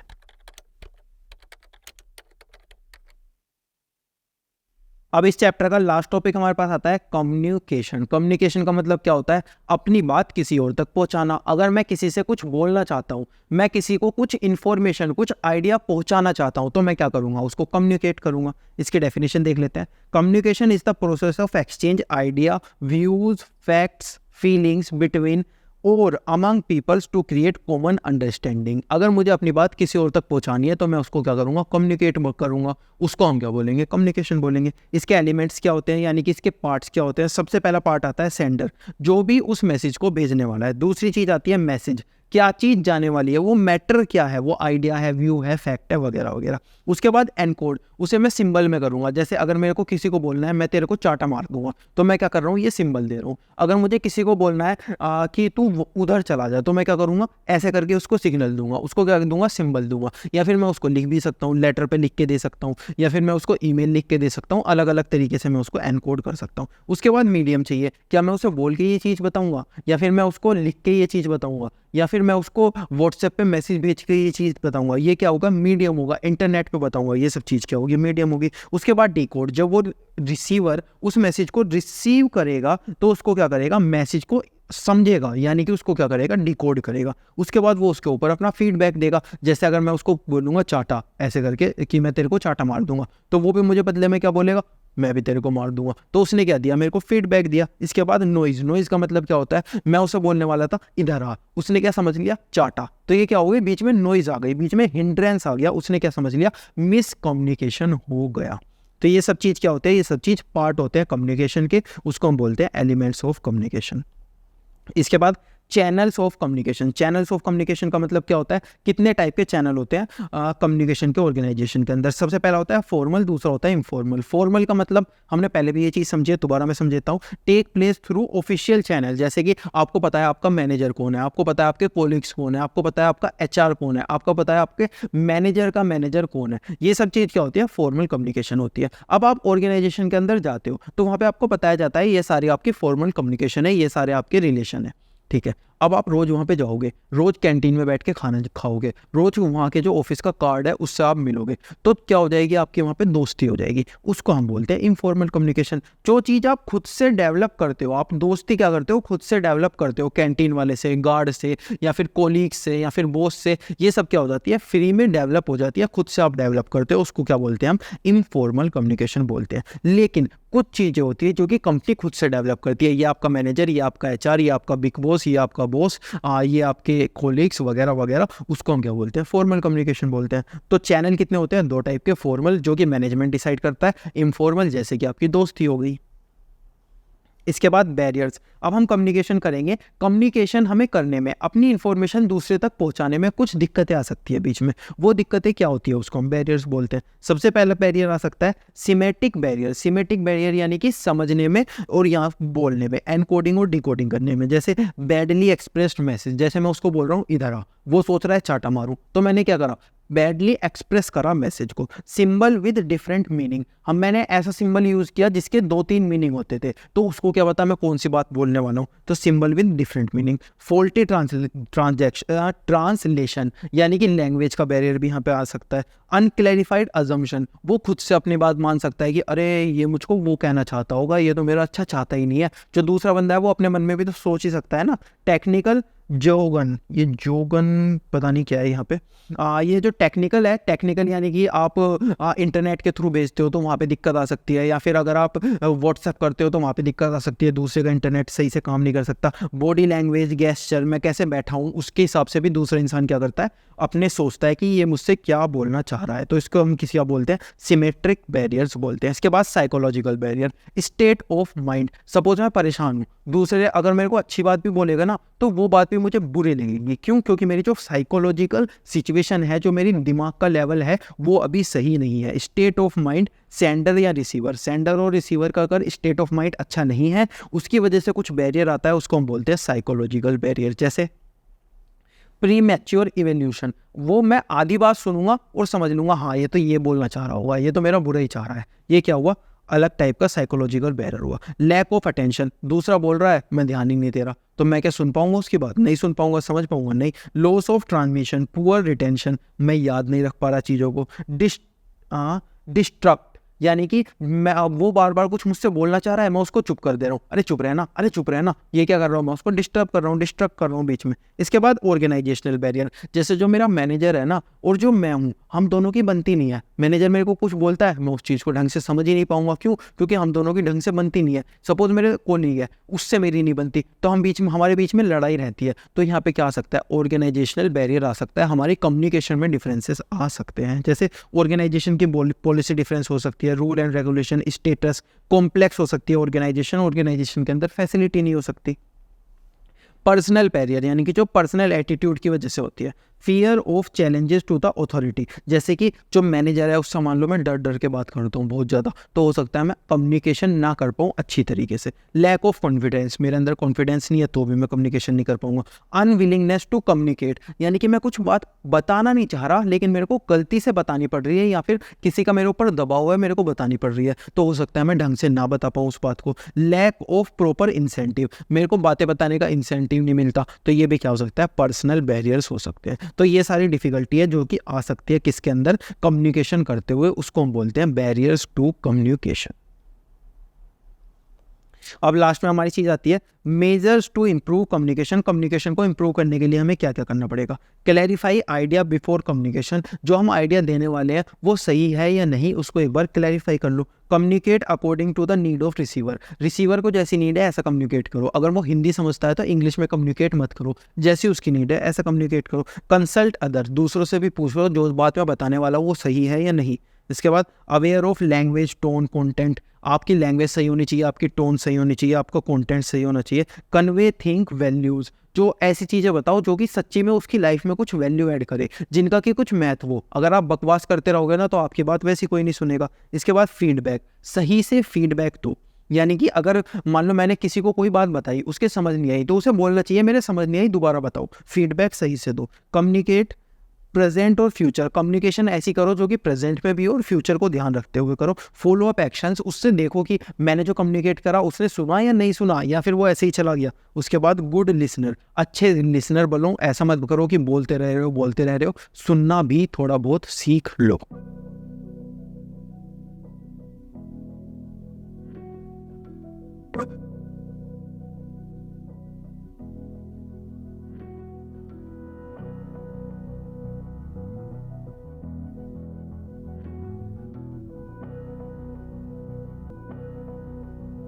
अब इस चैप्टर का लास्ट टॉपिक हमारे पास आता है कम्युनिकेशन। कम्युनिकेशन का मतलब क्या होता है, अपनी बात किसी और तक पहुंचाना। अगर मैं किसी से कुछ बोलना चाहता हूं, मैं किसी को कुछ इन्फॉर्मेशन, कुछ आइडिया पहुंचाना चाहता हूं, तो मैं क्या करूंगा, उसको कम्युनिकेट करूंगा। इसकी डेफिनेशन देख लेते हैं। Communication is the process of exchange idea, views, facts, feelings between और among peoples to create common understanding. अगर मुझे अपनी बात किसी और तक पहुंचानी है तो मैं उसको क्या करूंगा, कम्युनिकेट करूंगा, उसको हम क्या बोलेंगे, कम्युनिकेशन बोलेंगे। इसके एलिमेंट्स क्या होते हैं, यानी कि इसके पार्ट्स क्या होते हैं। सबसे पहला पार्ट आता है सेंडर, जो भी उस मैसेज को भेजने वाला है। दूसरी चीज आती है मैसेज, क्या चीज जाने वाली है, वो मैटर क्या है, वो आइडिया है, व्यू है, फैक्ट है, वगैरह वगैरह। उसके बाद एनकोड, उसे मैं सिंबल में करूंगा। जैसे अगर मेरे को किसी को बोलना है मैं तेरे को चाटा मार दूंगा, तो मैं क्या कर रहा हूँ, ये सिंबल दे रहा हूँ। अगर मुझे किसी को बोलना है कि तू उधर चला जा, तो मैं क्या करूंगा, ऐसे करके उसको सिग्नल दूंगा, उसको क्या दूंगा, सिंबल दूंगा। या फिर मैं उसको लिख भी सकता हूँ, लेटर पे लिख के दे सकता हूँ, या फिर मैं उसको ईमेल लिख के दे सकता हूँ। अलग अलग तरीके से मैं उसको एनकोड कर सकता हूँ। उसके बाद मीडियम चाहिए, क्या मैं उसे बोल के ये चीज़ बताऊँगा, या फिर मैं उसको लिख के ये चीज़ बताऊँगा, या फिर मैं उसको व्हाट्सएप पे मैसेज भेज के ये चीज़ बताऊंगा। ये क्या होगा, मीडियम होगा। इंटरनेट पे बताऊंगा, ये सब चीज़ क्या होगी, मीडियम होगी। उसके बाद डिकोड, जब वो रिसीवर उस मैसेज को रिसीव करेगा तो उसको क्या करेगा, मैसेज को समझेगा, यानी कि उसको क्या करेगा, डिकोड करेगा। उसके बाद वो उसके ऊपर अपना फीडबैक देगा। जैसे अगर मैं उसको बोलूँगा चाटा, ऐसे करके कि मैं तेरे को चाटा मार दूंगा, तो वो भी मुझे बदले में क्या बोलेगा, मैं भी तेरे को मार दूंगा। तो उसने क्या दिया, मेरे को फीडबैक दिया। इसके बाद नॉइज, नॉइज का मतलब क्या होता है, मैं उसे बोलने वाला था इधर आ, उसने क्या समझ लिया, चाटा, तो ये क्या हो गया, बीच में नॉइज आ गई, बीच में हिंड्रेंस आ गया, उसने क्या समझ लिया, मिसकम्युनिकेशन हो गया। तो ये सब चीज़ क्या होते हैं, ये सब चीज़ पार्ट होते हैं कम्युनिकेशन के, उसको हम बोलते हैं एलिमेंट्स ऑफ कम्युनिकेशन। इसके बाद channels of communication. Channels of communication का मतलब क्या होता है, कितने टाइप के चैनल होते हैं कम्युनिकेशन के ऑर्गेनाइजेशन के अंदर। सबसे पहला होता है फॉर्मल, दूसरा होता है इनफॉर्मल। फॉर्मल का मतलब हमने पहले भी ये चीज़ समझी है, दोबारा मैं समझाता हूँ। Take place through official channel, जैसे कि आपको पता है आपका मैनेजर कौन है, आपको पता है आपके कोलिग्स कौन है, आपको पता है आपका HR कौन है, आपको पता है आपके मैनेजर का मैनेजर कौन है। ये सब चीज़ क्या होती है, फॉर्मल कम्युनिकेशन होती है। अब आप ऑर्गेनाइजेशन के अंदर जाते हो तो वहाँ पर आपको बताया जाता है ये सारी आपकी फॉर्मल कम्युनिकेशन है, ये सारे आपके रिलेशन है, ठीक है। अब आप रोज़ वहाँ पे जाओगे, रोज़ कैंटीन में बैठ के खाना खाओगे, रोज़ वहाँ के जो ऑफिस का कार्ड है उससे आप मिलोगे, तो क्या हो जाएगी, आपकी वहाँ पे दोस्ती हो जाएगी। उसको हम बोलते हैं इनफॉर्मल कम्युनिकेशन। जो चीज़ आप खुद से डेवलप करते हो, आप दोस्ती क्या करते हो, खुद से डेवलप करते हो, कैंटीन वाले से, गार्ड से, या फिर कोलीग्स से, या फिर बॉस से, ये सब क्या हो जाती है, फ्री में डेवलप हो जाती है, खुद से आप डेवलप करते हो, उसको क्या बोलते हैं हम, इनफॉर्मल कम्युनिकेशन बोलते हैं। लेकिन कुछ चीज़ें होती है जो कि कंपनी खुद से डेवलप करती है, ये आपका मैनेजर, ये आपका एचआर, ये आपका बिग बॉस, ये आपका बॉस, ये आपके कोलीग्स वगैरह वगैरह, उसको हम क्या बोलते हैं, फॉर्मल कम्युनिकेशन बोलते हैं। तो चैनल कितने होते हैं, दो टाइप के, फॉर्मल जो कि मैनेजमेंट डिसाइड करता है, इनफॉर्मल जैसे कि आपकी दोस्ती हो गई। इसके बाद बैरियर्स। अब हम कम्युनिकेशन करेंगे, कम्युनिकेशन हमें करने में, अपनी इन्फॉर्मेशन दूसरे तक पहुंचाने में कुछ दिक्कतें आ सकती है बीच में। वो दिक्कतें क्या होती है, उसको हम बैरियर्स बोलते हैं। सबसे पहला बैरियर आ सकता है सिमेटिक बैरियर। सिमेटिक बैरियर यानी कि समझने में और यहाँ बोलने में, एनकोडिंग और डिकोडिंग करने में। जैसे बैडली एक्सप्रेस्ड मैसेज, जैसे मैं उसको बोल रहा हूँ इधर आ, वो सोच रहा है चाटा मारूं, तो मैंने क्या करा, बैडली एक्सप्रेस करा मैसेज को। सिंबल विद डिफरेंट मीनिंग, मैंने ऐसा सिंबल यूज किया जिसके 2-3 मीनिंग होते थे, तो उसको क्या पता मैं कौन सी बात बोलने वाला हूँ, तो symbol with different meaning. Faulty translation यानी कि लैंग्वेज का बैरियर भी यहाँ पे आ सकता है। अनक्लैरिफाइड अजम्पशन, वो खुद से अपनी बात मान सकता है कि अरे ये मुझको वो कहना चाहता होगा, ये तो मेरा अच्छा चाहता ही नहीं है। जो दूसरा बंदा है वो अपने मन में भी तो सोच ही सकता है ना। टेक्निकल जोगन, ये जोगन पता नहीं क्या है यहाँ पे। ये जो टेक्निकल है, टेक्निकल यानी कि आप इंटरनेट के थ्रू भेजते हो तो वहाँ पे दिक्कत आ सकती है, या फिर अगर आप व्हाट्सएप करते हो तो वहाँ पे दिक्कत आ सकती है, दूसरे का इंटरनेट सही से काम नहीं कर सकता। बॉडी लैंग्वेज, गेस्चर, मैं कैसे बैठा हूँ उसके हिसाब से भी दूसरा इंसान क्या करता है, अपने सोचता है कि ये मुझसे क्या बोलना चाह रहा है, तो इसको हम किसी का बोलते हैं सिमेट्रिक बैरियर्स बोलते हैं। इसके बाद psychological barrier, state of mind. Suppose मैं परेशान हूँ, दूसरे अगर मेरे को अच्छी बात भी बोलेगा ना तो वो बात भी मुझे बुरी लगेगी। क्यों? क्योंकि मेरी जो साइकोलॉजिकल सिचुएशन है, जो मेरी दिमाग का लेवल है, वो अभी सही नहीं है। स्टेट ऑफ माइंड, सेंडर या रिसीवर, सेंडर और रिसीवर का अगर स्टेट ऑफ माइंड अच्छा नहीं है, उसकी वजह से कुछ बैरियर आता है, उसको हम बोलते हैं साइकोलॉजिकल बैरियर। जैसे प्री मैच्योर इवेल्यूशन, वो मैं आधी बात सुनूंगा और समझ लूंगा हाँ ये तो ये बोलना चाह रहा होगा, ये तो मेरा बुरा ही चाह रहा है, ये क्या हुआ, अलग टाइप का साइकोलॉजिकल बैरियर हुआ। लैक ऑफ अटेंशन, दूसरा बोल रहा है मैं ध्यान ही नहीं दे रहा, तो मैं क्या सुन पाऊंगा उसकी बात, नहीं सुन पाऊंगा, समझ पाऊंगा नहीं। Loss of transmission, poor retention, मैं याद नहीं रख पा रहा चीज़ों को। डिस्ट्रक्ट यानी कि मैं वो बार बार कुछ मुझसे बोलना चाह रहा है, मैं उसको चुप कर दे रहा हूँ, अरे चुप रहना, अरे चुप रहना, ये क्या कर रहा हूँ, मैं उसको डिस्टर्ब कर रहा हूँ, डिस्टर्ब कर रहा हूँ बीच में। इसके बाद ऑर्गेनाइजेशनल बैरियर, जैसे जो मेरा मैनेजर है ना और जो मैं हूँ, हम दोनों की बनती नहीं है। मैनेजर मेरे को कुछ बोलता है, मैं उस चीज़ को ढंग से समझ ही नहीं पाऊंगा। क्यों? क्योंकि हम दोनों की ढंग से बनती नहीं है। सपोज मेरे कोलीग है, उससे मेरी नहीं बनती, तो हमारे बीच में लड़ाई रहती है। तो यहाँ पे क्या आ सकता है, ऑर्गेनाइजेशनल बैरियर आ सकता है, हमारी कम्युनिकेशन में डिफरेंसेस आ सकते हैं। जैसे ऑर्गेनाइजेशन की पॉलिसी डिफरेंस हो सकती है, rule and regulation, status complex हो सकती है ऑर्गेनाइजेशन के अंदर फैसिलिटी नहीं हो सकती। पर्सनल बैरियर यानी कि जो पर्सनल एटीट्यूड की वजह से होती है। Fear of challenges to the authority, जैसे कि जो मैनेजर है उससे मान लो मैं डर डर के बात करता हूँ बहुत ज़्यादा, तो हो सकता है मैं कम्युनिकेशन ना कर पाऊँ अच्छी तरीके से। लैक ऑफ कॉन्फिडेंस, मेरे अंदर कॉन्फिडेंस नहीं है तो भी मैं कम्युनिकेशन नहीं कर पाऊंगा। अनविलिंगनेस टू कम्युनिकेट, यानी कि मैं कुछ बात बताना नहीं चाह रहा लेकिन मेरे को गलती से बतानी पड़ रही है, या फिर किसी का मेरे ऊपर दबाव है, मेरे को बतानी पड़ रही है, तो हो सकता है मैं ढंग से ना बता पाऊँ उस बात को। लैक ऑफ प्रॉपर इंसेंटिव, मेरे को बातें बताने का इंसेंटिव नहीं मिलता, तो ये भी क्या हो सकता है, पर्सनल बैरियर्स हो सकते हैं। तो ये सारी डिफिकल्टी है जो कि आ सकती है किसके अंदर, कम्युनिकेशन करते हुए, उसको हम बोलते हैं बैरियर्स टू कम्युनिकेशन। अब लास्ट में हमारी चीज आती है measures to improve communication. Communication को इंप्रूव करने के लिए हमें क्या क्या करना पड़ेगा। क्लैरिफाई आइडिया बिफोर कम्युनिकेशन, जो हम आइडिया देने वाले हैं वो सही है या नहीं, उसको एक बार क्लैरिफाई कर लो। Communicate according to the need of receiver, receiver को जैसी नीड है ऐसा कम्युनिकेट करो। अगर वो हिंदी समझता है तो इंग्लिश में कम्युनिकेट मत करो, जैसी उसकी नीड है ऐसा कम्युनिकेट करो। कंसल्ट अदर, दूसरों से भी पूछ लो जो बात मैं बताने वाला हूँ वो सही है या नहीं। इसके बाद aware of language, tone, content, आपकी लैंग्वेज सही होनी चाहिए, आपकी टोन सही होनी चाहिए, आपका कंटेंट सही होना चाहिए। कन्वे थिंक वैल्यूज, जो ऐसी चीज़ें बताओ जो कि सच्ची में उसकी लाइफ में कुछ वैल्यू ऐड करे, जिनका कि कुछ महत्व हो। अगर आप बकवास करते रहोगे ना तो आपकी बात वैसी कोई नहीं सुनेगा। इसके बाद फीडबैक, सही से फीडबैक दो, यानी कि अगर मान लो मैंने किसी को कोई बात बताई, उसके समझ नहीं आई, तो उसे बोलना चाहिए मेरे समझ नहीं आई, दोबारा बताओ। फीडबैक सही से दो। कम्युनिकेट प्रेजेंट और फ्यूचर कम्युनिकेशन ऐसी करो जो कि प्रेजेंट में भी हो और फ्यूचर को ध्यान रखते हुए करो। फॉलो अप एक्शंस, उससे देखो कि मैंने जो कम्युनिकेट करा उसने सुना या नहीं सुना, या फिर वो ऐसे ही चला गया। उसके बाद गुड लिसनर, अच्छे लिसनर बनो। ऐसा मत करो कि बोलते रह रहे हो, सुनना भी थोड़ा बहुत सीख लो।